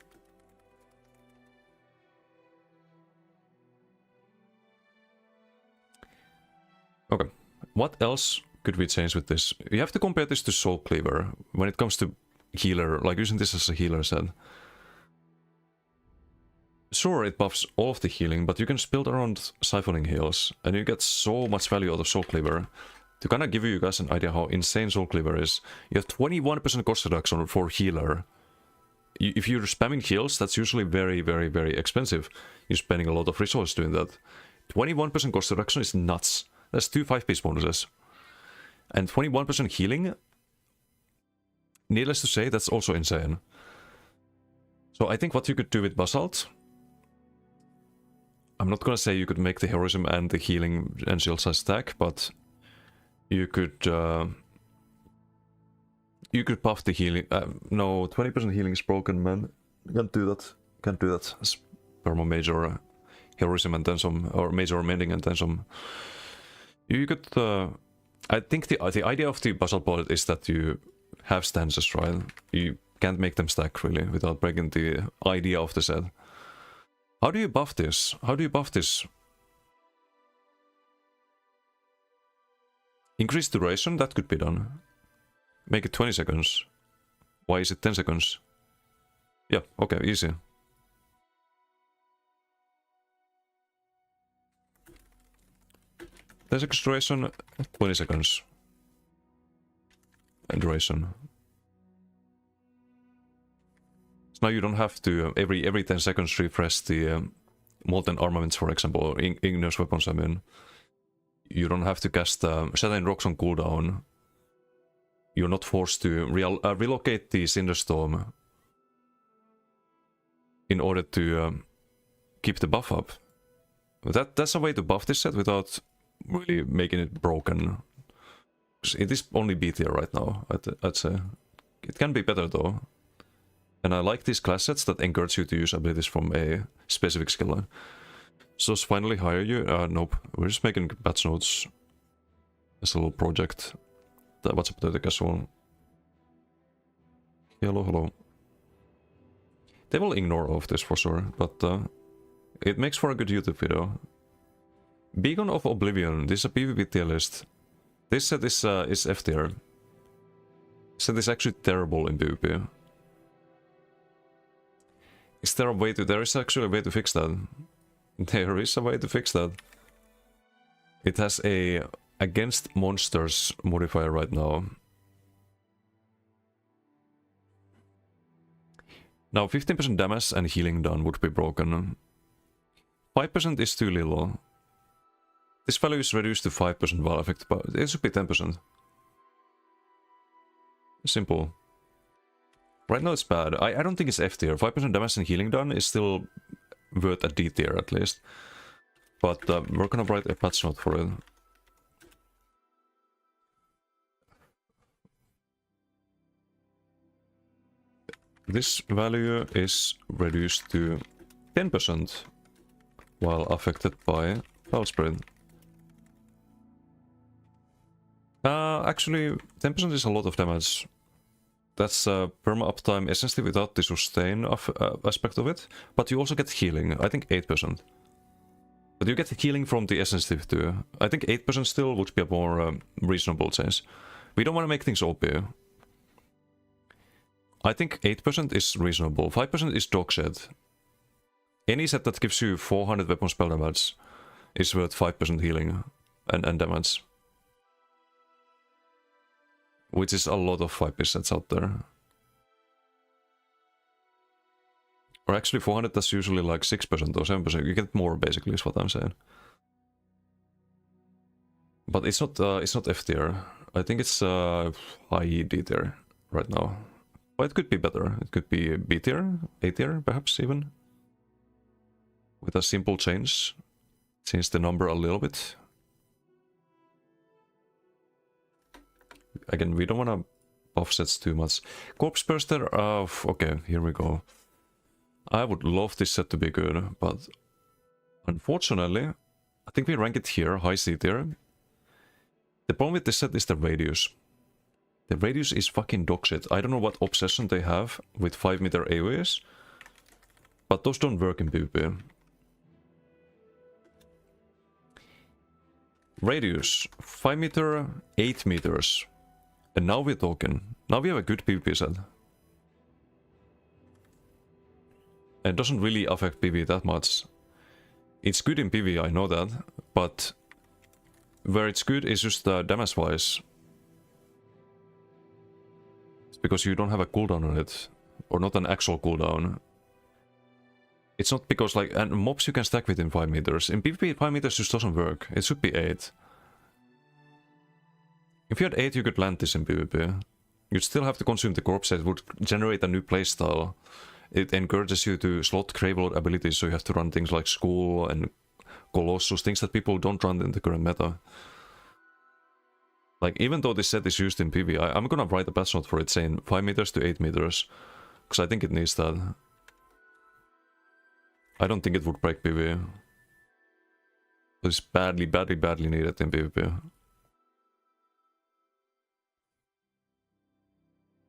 Okay, what else could we change with this? You have to compare this to Soul Cleaver when it comes to healer, like using this as a healer set. Sure, it buffs all of the healing, but you can build around siphoning heals, and you get so much value out of Soul Cleaver. To kind of give you guys an idea how insane Soul Cleaver is, you have 21% cost reduction for healer. If you're spamming heals, that's usually very, very, very expensive. You're spending a lot of resources doing that. 21% cost reduction is nuts. That's 2 5-piece bonuses. And 21% healing, needless to say, that's also insane. So I think what you could do with Basalt, I'm not gonna say you could make the heroism and the healing and shield size stack, but you could buff the healing. No, 20% healing is broken, man. You can't do that. Can't do that. It's perma major heroism and then some, or major mending and then some. You could. I think the idea of the Basalt Bullet is that you have stances, right? You can't make them stack really without breaking the idea of the set. How do you buff this? How do you buff this? Increase duration, that could be done. Make it 20 seconds. Why is it 10 seconds? Yeah, okay, easy. Duration, 20 seconds. And duration. So now you don't have to every 10 seconds refresh the molten armaments, for example, or igneous weapons, I mean. You don't have to cast Shattering Rocks on cooldown. You're not forced to relocate the Cinderstorm in order to keep the buff up. That's a way to buff this set without really making it broken. It is only B tier right now, I'd say. It can be better though. And I like these class sets that encourage you to use abilities from a specific skill line. So finally hire you? Nope. We're just making patch notes as a little project. What's up there, the casual? Hello, hello. They will ignore all of this for sure, but it makes for a good YouTube video. Beacon of Oblivion. This is a PvP tier list. This set is F tier. This set is actually terrible in PvP. Is there a way to... There is actually a way to fix that. There is a way to fix that. It has a against monsters modifier right now. Now 15% damage and healing done would be broken. 5% is too little. This value is reduced to 5% while affected, but it should be 10%. Simple. Right now it's bad. I don't think it's F tier. 5% damage and healing done is still worth a D tier at least. But we're gonna write a patch note for it. This value is reduced to 10% while affected by foul spread. Actually, 10% is a lot of damage. That's perma uptime essentially without the sustain aspect of it, but you also get healing, I think 8%. But you get healing from the essence too. I think 8% still would be a more reasonable change. We don't want to make things OP. I think 8% is reasonable, 5% is dog shit. Any set that gives you 400 weapon spell damage is worth 5% healing and damage. Which is a lot of 5 sets out there. Or actually 400, that's usually like 6% or 7%. You get more basically is what I'm saying. But it's not F tier. I think it's high D tier right now. But it could be better. It could be B tier, A tier perhaps even. With a simple change. Change the number a little bit. Again, we don't want to buff sets too much. Corpse Burster, okay, here we go. I would love this set to be good, but unfortunately, I think we rank it here, high C tier. The problem with this set is the radius. The radius is fucking dog shit. I don't know what obsession they have with 5 meter AoEs, but those don't work in PvP. Radius, 5 meter, 8 meters. And now we're talking. Now we have a good PvP set. It doesn't really affect PvE that much. It's good in PvE, I know that, but where it's good is just damage wise. It's because you don't have a cooldown on it, or not an actual cooldown. It's not because like, and mobs you can stack within 5 meters. In PvP 5 meters just doesn't work, it should be 8. If you had 8 you could land this in PvP. You'd still have to consume the corpse, it would generate a new playstyle. It encourages you to slot Gravelord abilities, so you have to run things like School and Colossus, things that people don't run in the current meta. Like, even though this set is used in PvE, I'm gonna write a patch note for it saying 5 meters to 8 meters. Because I think it needs that. I don't think it would break PvE. It's badly needed in PvP.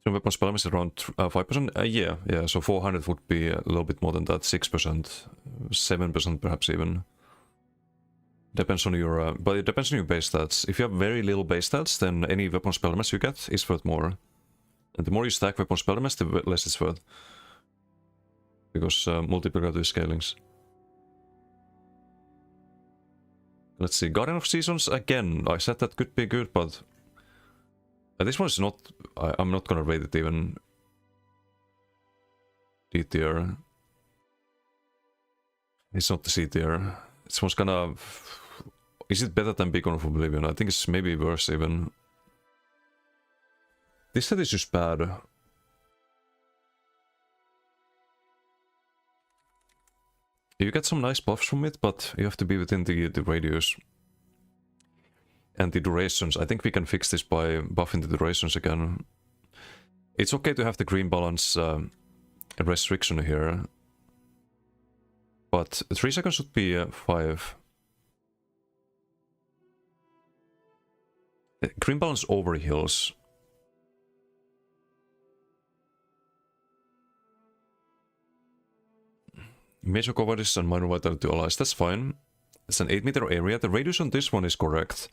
So weapon spell damage is around 5%? Yeah, so 400 would be a little bit more than that, 6%, 7% perhaps even. Depends on your, but it depends on your base stats. If you have very little base stats, then any weapon spell damage you get is worth more. And the more you stack weapon spell damage, the less it's worth. Because multiplicative scalings. Let's see, Guardian of Seasons, again, I said that could be good, but this one is not, I'm not gonna rate it even D tier. It's not the C tier. This one's gonna, is it better than Beacon of Oblivion? I think it's maybe worse even. This set is just bad. You get some nice buffs from it, but you have to be within the radius. And the durations, I think we can fix this by buffing the durations again. It's okay to have the green balance restriction here. But 3 seconds would be 5. Green balance overheals. Major cowardice and minor vitality allies, that's fine. It's an 8 meter area. The radius on this one is correct.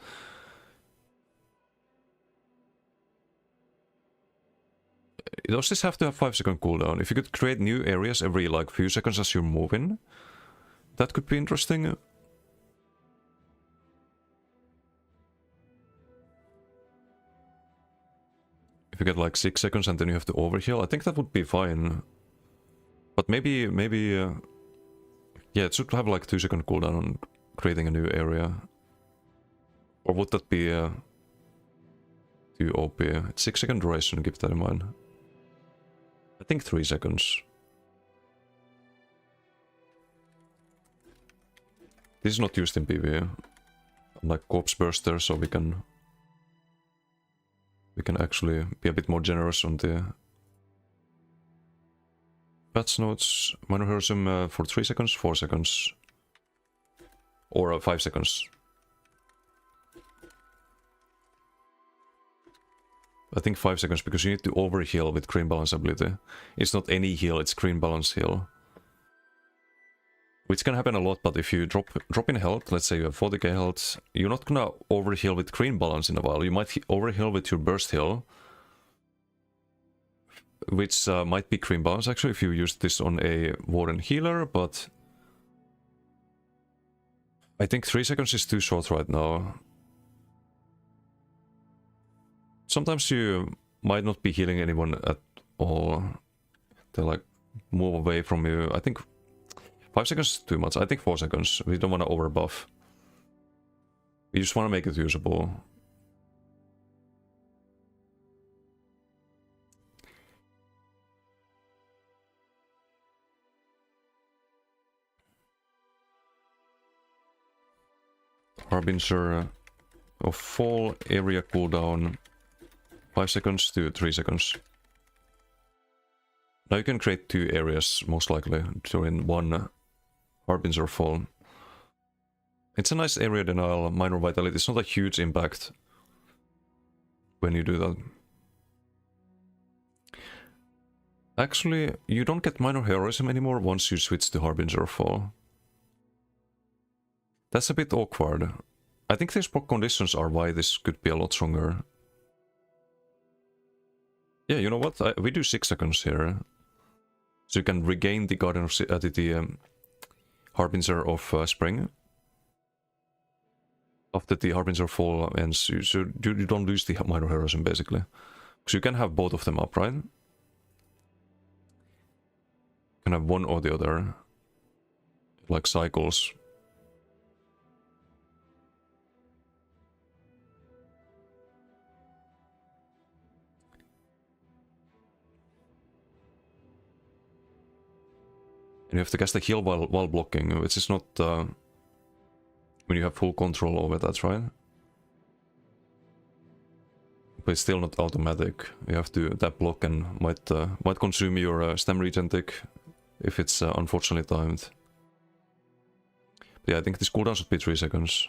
Does this have to have 5-second cooldown? If you could create new areas every like few seconds as you're moving, that could be interesting. If you get like 6 seconds and then you have to overheal, I think that would be fine. But maybe, yeah, it should have like 2-second cooldown on creating a new area. Or would that be too OP? It's 6-second duration, keep that in mind. I think 3 seconds. This is not used in PvE. Like Corpse Burster, so we can actually be a bit more generous on the patch notes. Minor heroism for 3 seconds, 4 seconds, or 5 seconds. I think 5 seconds, because you need to over-heal with green balance ability. It's not any heal, it's green balance heal. Which can happen a lot, but if you drop in health, let's say you have 40k health, you're not gonna over-heal with green balance in a while. You might over-heal with your burst heal, which might be green balance actually if you use this on a Warden healer, but I think 3 seconds is too short right now. Sometimes you might not be healing anyone at all. They like move away from you. I think 5 seconds is too much. I think 4 seconds. We don't want to overbuff. We just want to make it usable. Harbinger of fall area cooldown 5 seconds to 3 seconds. Now you can create 2 areas most likely during one Harbinger fall. It's a nice area denial, minor vitality. It's not a huge impact when you do that. Actually, you don't get minor heroism anymore once you switch to Harbinger fall. That's a bit awkward. I think these proc conditions are why this could be a lot stronger. Yeah, you know what? We do 6 seconds here. So you can regain the Guardian of the Harbinger of Spring. After the Harbinger fall ends, so you don't lose the minor heroism basically. So you can have both of them up, right? You can have one or the other. Like cycles. And you have to cast a heal while blocking, which is not when you have full control over that, right? But it's still not automatic. You have to tap block and might consume your stem regen tick if it's unfortunately timed. But yeah, I think this cooldown should be 3 seconds.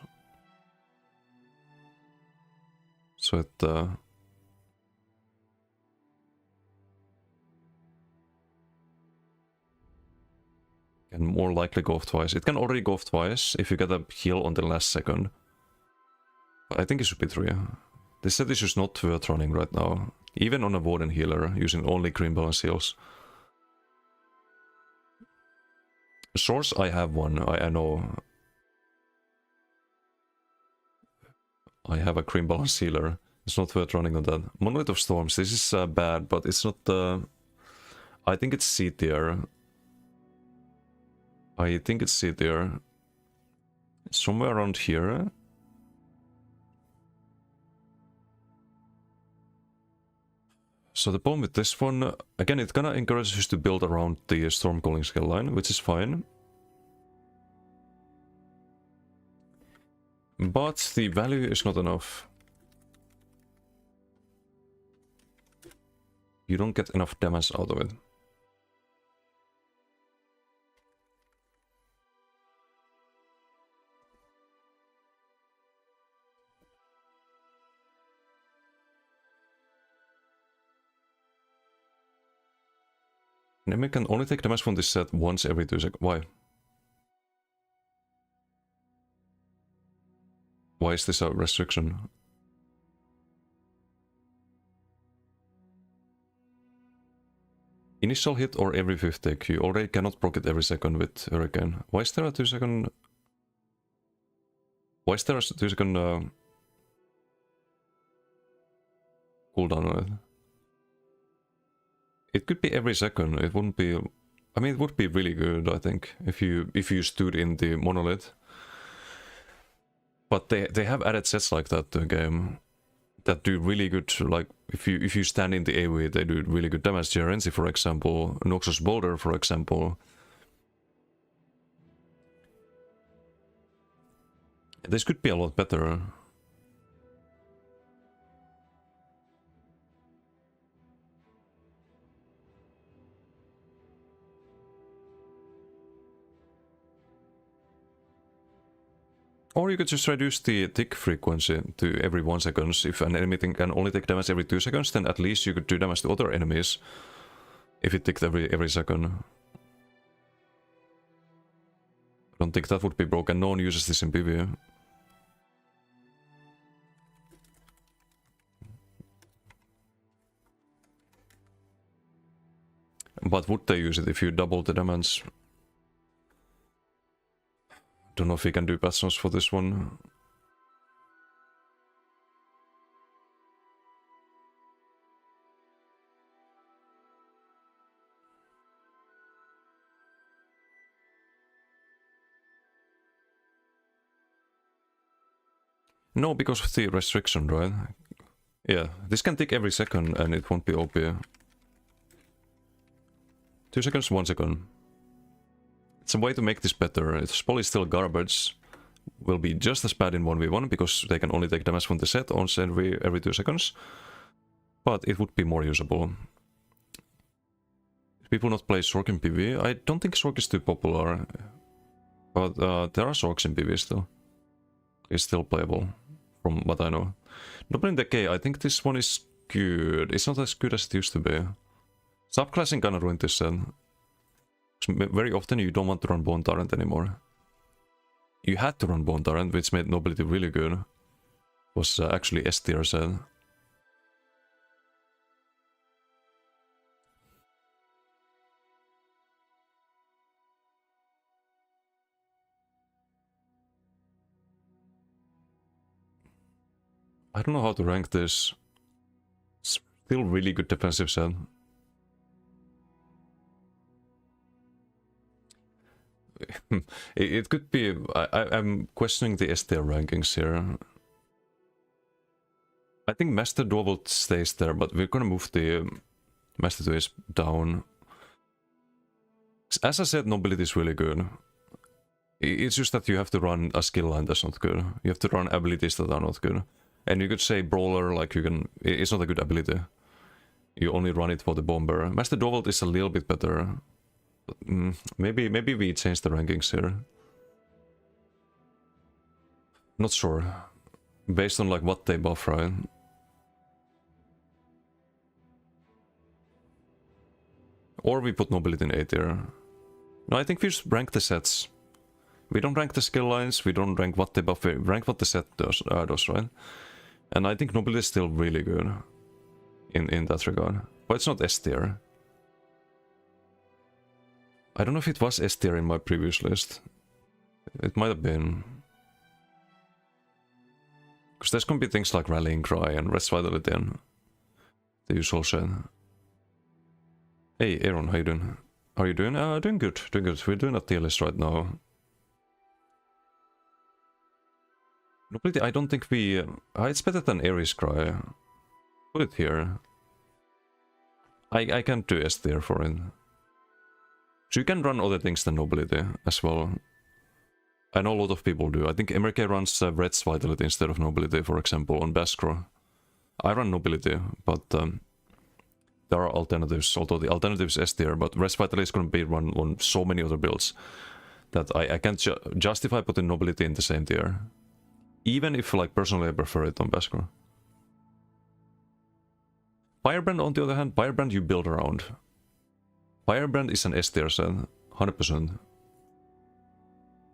So it can more likely go off twice. It can already go off twice if you get a heal on the last second. But I think it should be 3. This set is just not worth running right now. Even on a Warden healer, using only green balance heals. Source, I have one, I know. I have a green balance healer. It's not worth running on that. Monolith of Storms, this is bad, but it's not... I think it's C tier. I think it's C tier. Somewhere around here. So the problem with this one, again, it kinda encourages us to build around the Stormcalling skill line, which is fine. But the value is not enough. You don't get enough damage out of it. Enemy can only take damage from this set once every 2 seconds. Why? Why is this a restriction? Initial hit or every 5th tick. You already cannot proc it every second with Hurricane. Why is there a 2 second... Why is there a 2 second cooldown on it? It could be every second. It wouldn't be... I mean, it would be really good, I think, if you stood in the monolith. But they have added sets like that to the game that do really good. Like if you stand in the AoE, they do really good damage. Gerenzi, for example, Noxus Boulder, for example. This could be a lot better. Or you could just reduce the tick frequency to every 1 second. If an enemy can only take damage every 2 seconds, then at least you could do damage to other enemies if it ticked every second. I don't think that would be broken. No one uses this in PvP. But would they use it if you double the damage? Don't know if we can do patch notes for this one. No, because of the restriction, right? Yeah, this can tick every second and it won't be OP. 2 seconds, 1 second. It's a way to make this better. It's probably still garbage. Will be just as bad in 1v1 because they can only take damage from the set once every 2 seconds. But it would be more usable. People not play Sork in PvE? I don't think Sork is too popular. But there are Sorks in PvE still. It's still playable, from what I know. Double in Decay, I think this one is good. It's not as good as it used to be. Subclassing kinda ruined this set. Very often you don't want to run Bone Tyrant anymore. You had to run Bone Tyrant, which made Nobility really good. It was actually S tier set. I don't know how to rank this. It's still really good defensive set. It could be... I'm questioning the S tier rankings here. I think Master Dwarvold stays there, but we're gonna move the Master 2 down. As I said, Nobility is really good. It's just that you have to run a skill line that's not good. You have to run abilities that are not good. And you could say Brawler, like you can... It's not a good ability. You only run it for the Bomber. Master Dwarvold is a little bit better. Maybe we change the rankings here. Not sure. Based on like what they buff, right? Or we put Nobility in A tier. No, I think we just rank the sets. We don't rank the skill lines, we don't rank what they buff, we rank what the set does, right? And I think Nobility is still really good in that regard. But it's not S tier. I don't know if it was S tier in my previous list. It might have been. Because there's gonna be things like Rallying Cry and Rest Vitality and the usual shit. Hey Aaron, how you doing? How are you doing? Doing good, doing good. We're doing a tier list right now. Nobility, I don't think we... it's better than Ares Cry. Put it here. I can't do S tier for it. So you can run other things than Nobility as well. I know a lot of people do. I think MRK runs Red's Vitality instead of Nobility, for example, on Baskro. I run Nobility, but there are alternatives, although the alternative is S tier, but Red's Vitality is going to be run on so many other builds that I can't justify putting Nobility in the same tier. Even if, like, personally I prefer it on Baskro. Firebrand, on the other hand, Firebrand you build around. Firebrand is an S tier set, 100%.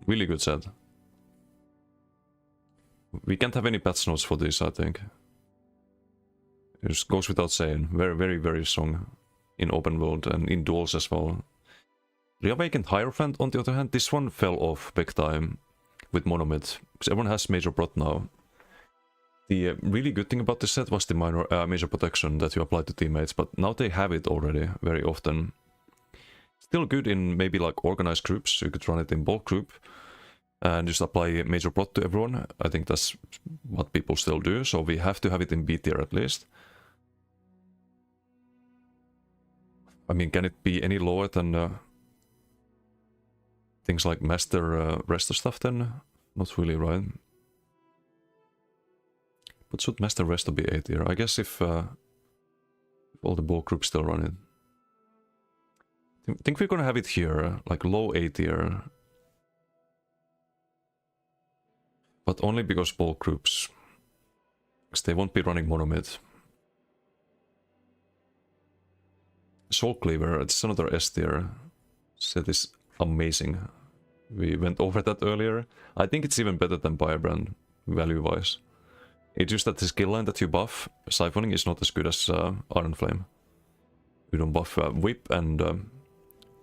Really good set. We can't have any patch notes for this, I think. It just goes without saying. Very, very, very strong in open world and in duels as well. Reawakened Hierophant, on the other hand, this one fell off big time with Monomid, because everyone has Major Prot now. The really good thing about this set was the Major Protection that you applied to teammates, but now they have it already very often. Still good in maybe like organized groups, you could run it in bulk group and just apply Major Prot to everyone. I think that's what people still do, so we have to have it in B tier at least. I mean, can it be any lower than things like Master rest of stuff then? Not really, right? But should Master Resto be A tier? I guess if all the bulk groups still run it. I think we're gonna have it here, like low A tier. But only because bulk groups. Because they won't be running monomid. Soul Cleaver, it's another S tier. Set is amazing. We went over that earlier. I think it's even better than Firebrand, value-wise. It's just that the skill line that you buff, Siphoning, is not as good as Iron Flame. You don't buff Whip and...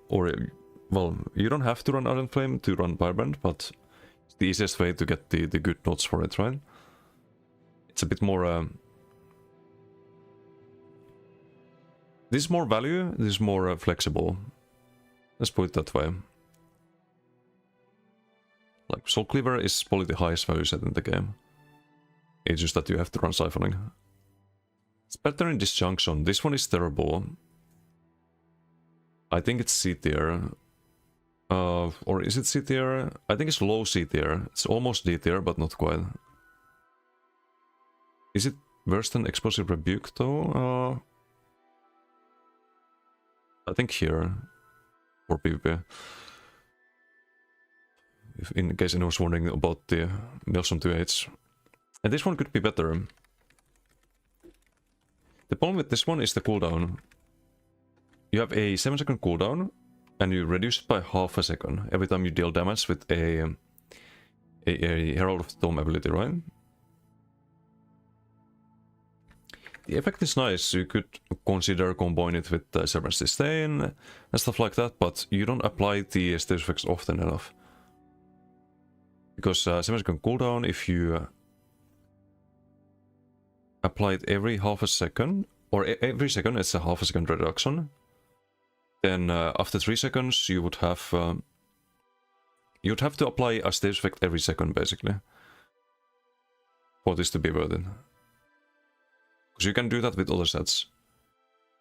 well, you don't have to run Iron Flame to run Firebrand, but it's the easiest way to get the good notes for it, right? It's a bit more... this is more value, this is more flexible. Let's put it that way. Like, Soul Cleaver is probably the highest value set in the game. It's just that you have to run Siphoning. It's better in Disjunction. This one is terrible. I think it's C tier. Or is it C tier? I think it's low C tier. It's almost D tier, but not quite. Is it worse than Explosive Rebuke though? I think here. For PvP. If in case anyone was wondering about the Nelson 2H. And this one could be better. The problem with this one is the cooldown. You have a 7-second cooldown, and you reduce it by half a second every time you deal damage with a Herald of the Dome ability, right? The effect is nice. You could consider combining it with Serpent's Disdain and stuff like that, but you don't apply the stage effects often enough. Because 7-second cooldown, if you apply it every half a second, or every second it's a half a second reduction, then after 3 seconds you would have you'd have to apply a stage effect every second basically for this to be worth it. Because you can do that with other sets.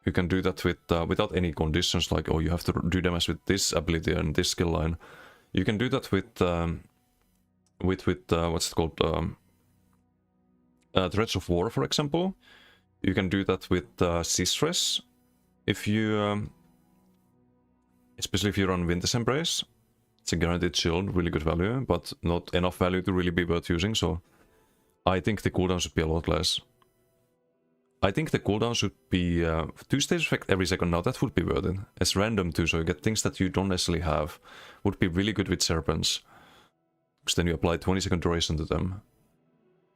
You can do that with without any conditions like, oh, you have to do damage with this ability and this skill line. You can do that with what's it called, Threads of War, for example. You can do that with C-Stress. If you, especially if you run Winter's Embrace, it's a guaranteed shield, really good value, but not enough value to really be worth using, so I think the cooldown should be a lot less. I think the cooldown should be 2 stage effect every second. Now that would be worth it. It's random too, so you get things that you don't necessarily have. Would be really good with Serpents. Because then you apply 20-second duration to them.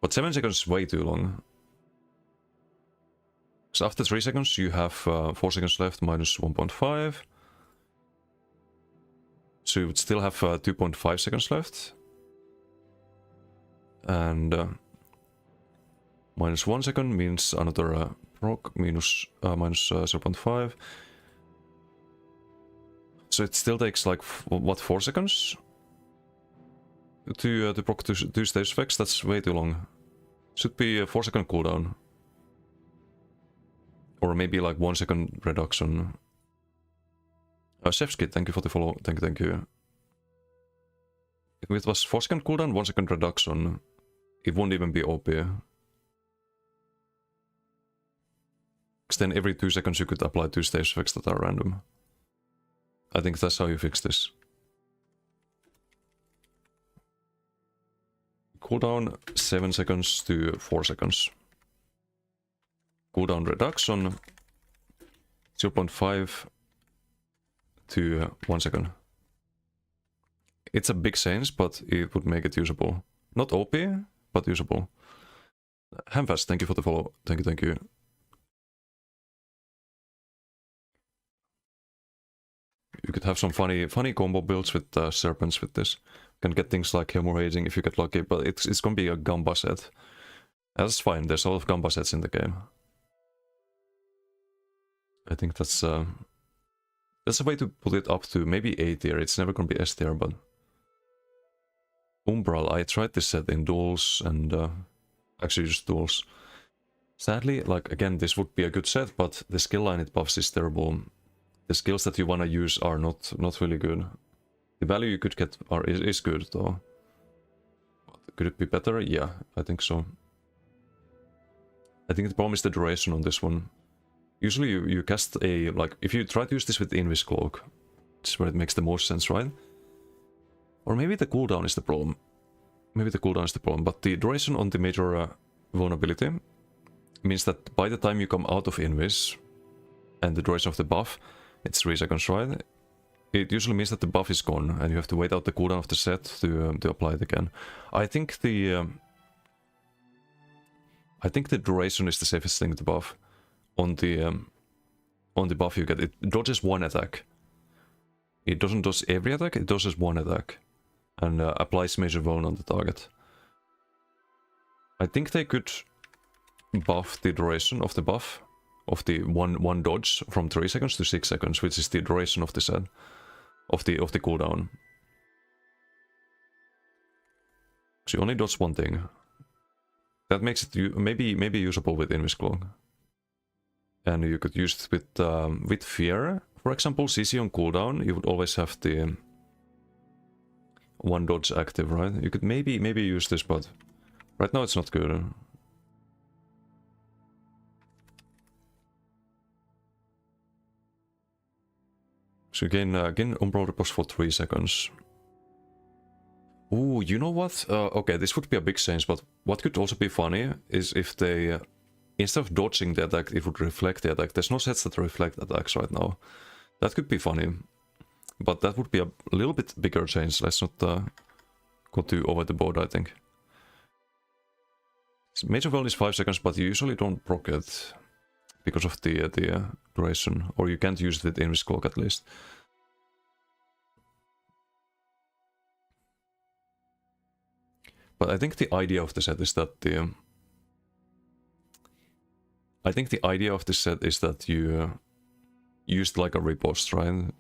But 7 seconds is way too long. So after 3 seconds you have 4 seconds left, minus 1.5. So you would still have 2.5 seconds left. And minus 1 second means another proc, minus 0.5. So it still takes like, what, 4 seconds? To proc 2 stage effects. That's way too long. Should be a 4-second cooldown. Or maybe like 1 second reduction. Chef's Kid, thank you for the follow. Thank you. If it was 4-second cooldown, 1 second reduction, it won't even be OP. Because then every 2 seconds you could apply 2 stage effects that are random. I think that's how you fix this. Cooldown 7 seconds to 4 seconds. Cooldown reduction 0.5 to 1 second. It's a big change, but it would make it usable. Not OP, but usable. Hamfast, thank you for the follow. Thank you. You could have some funny combo builds with Serpents with this. You can get things like hemorrhaging if you get lucky, but it's gonna be a Gamba set. That's fine, there's a lot of Gamba sets in the game. I think that's a way to put it up to maybe A tier. It's never gonna be S tier, but Umbral, I tried this set in duels and actually just duels. Sadly, like again, this would be a good set, but the skill line it buffs is terrible. The skills that you wanna use are not really good. The value you could get is good though. Could it be better? Yeah, I think so. I think the problem is the duration on this one. Usually you cast a, like, if you try to use this with the Invis Cloak, this is where it makes the most sense, right? Or maybe the cooldown is the problem. maybe the cooldown is the problem, but the duration on the major vulnerability means that by the time you come out of invis and the duration of the buff, it's 3 seconds, right? It usually means that the buff is gone and you have to wait out the cooldown of the set to apply it again. I think the duration is the safest thing to buff. On the buff you get, it dodges one attack. It doesn't dodge every attack, it dodges one attack. And applies major vuln on the target. I think they could buff the duration of the buff of the one dodge from 3 seconds to 6 seconds, which is the duration of the set of the cooldown. So you only dodge one thing. That makes it maybe usable with Invis Cloak. And you could use it with Fear. For example, CC on cooldown, you would always have the one dodge active, right? You could maybe use this, but right now it's not good. So again Umbral Repose for 3 seconds. Ooh, you know what? Okay, this would be a big change, but what could also be funny is if they, instead of dodging the attack, it would reflect the attack. There's no sets that reflect attacks right now. That could be funny. But that would be a little bit bigger change. Let's not go too over the board, I think. Major vuln is 5 seconds, but you usually don't proc it because of the duration, or you can't use it with Invis Cloak at least. But I think the idea of the set is that you use it like a riposte, right?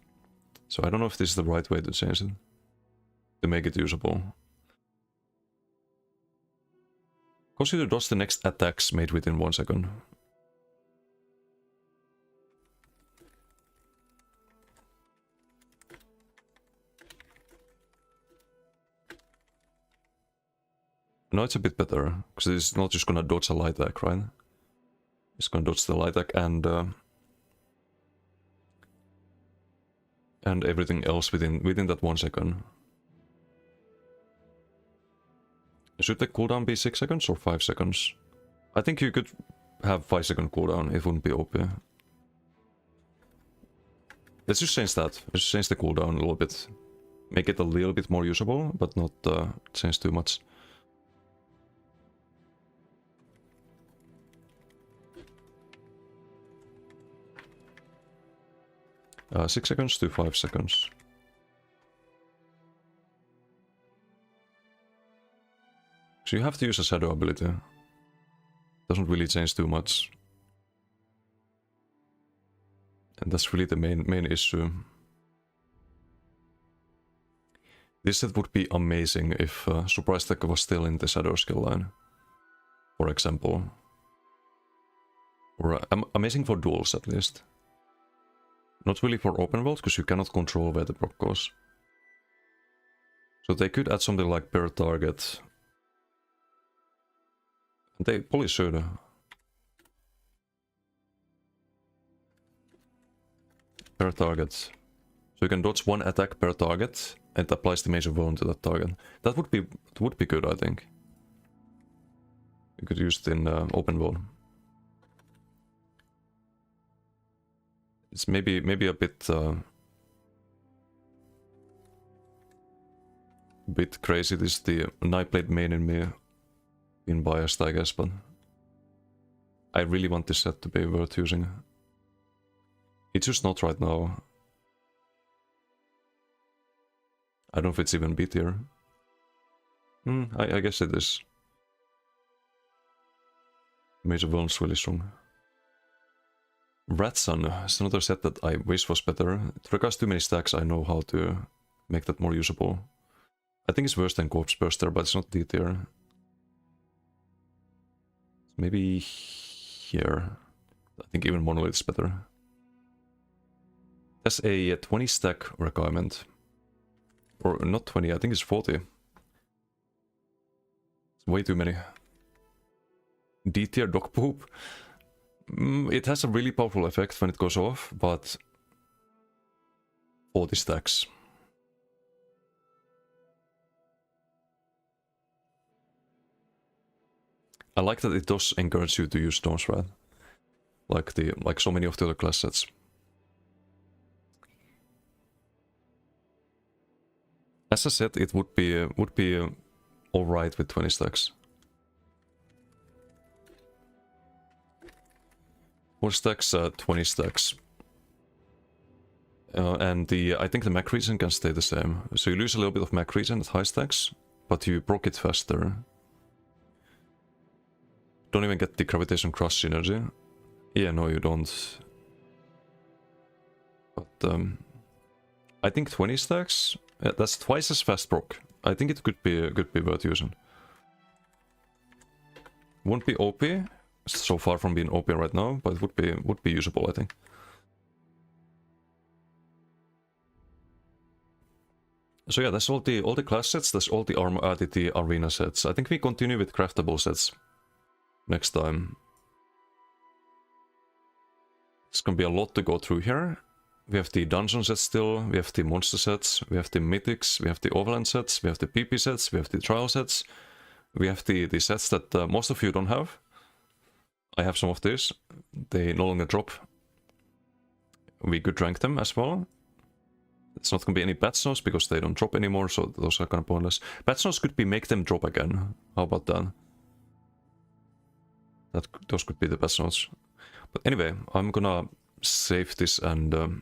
So I don't know if this is the right way to change it, to make it usable. Cause you to dodge the next attacks made within 1 second. Now it's a bit better, because it's not just gonna dodge a light attack, right? It's gonna dodge the light attack and everything else within that 1 second. Should the cooldown be 6 seconds or 5 seconds? I think you could have 5 second cooldown, it wouldn't be OP. Let's just change that. Let's change the cooldown a little bit. Make it a little bit more usable, but not change too much. Uh, 6 seconds to 5 seconds. So you have to use a shadow ability. Doesn't really change too much. And that's really the main issue. This set would be amazing if Surprise Tech was still in the shadow skill line, for example. Or amazing for duels at least. Not really for open world, because you cannot control where the proc goes. So they could add something like per target. They probably should. Per target. So you can dodge one attack per target, and it applies the major vuln to that target. That would be good, I think. You could use it in open world. It's maybe a bit crazy. This is the Nightblade main in me being biased, I guess, but I really want this set to be worth using. It's just not right now. I don't know if it's even B tier. I guess it is. Major vuln's really strong. Ratsun is another set that I wish was better. It requires too many stacks. I know how to make that more usable. I think it's worse than Corpse Burster, but it's not D tier. Maybe here. I think even Monolith is better. That's a 20 stack requirement. Or not 20, I think it's 40. It's way too many. D tier dog poop. It has a really powerful effect when it goes off, but 40 stacks. I like that it does encourage you to use stones, right? Like so many of the other class sets. As I said, it would be alright with 20 stacks. 4 stacks, 20 stacks. And I think the Mac regen can stay the same. So you lose a little bit of Mac regen at high stacks, but you proc it faster. Don't even get the gravitation crush synergy. Yeah, no, you don't. But I think 20 stacks. That's twice as fast proc. I think it could be worth using. Won't be OP, so far from being OP right now, but it would be usable, I think. So yeah, that's all the class sets. That's all the the arena sets. I think we continue with craftable sets next time. It's gonna be a lot to go through here. We have the dungeon sets still, we have the monster sets, we have the mythics, we have the overland sets, we have the PP sets, we have the trial sets, we have the sets that most of you don't have. I have some of these. They no longer drop. We could rank them as well. It's not gonna be any bad snows because they don't drop anymore, so those are kind of pointless. Bad snows could be make them drop again. How about that? Those could be the bad snows. But anyway, I'm gonna save this and we're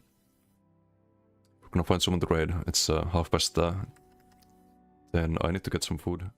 gonna find someone to raid. It's 10:30. Then I need to get some food.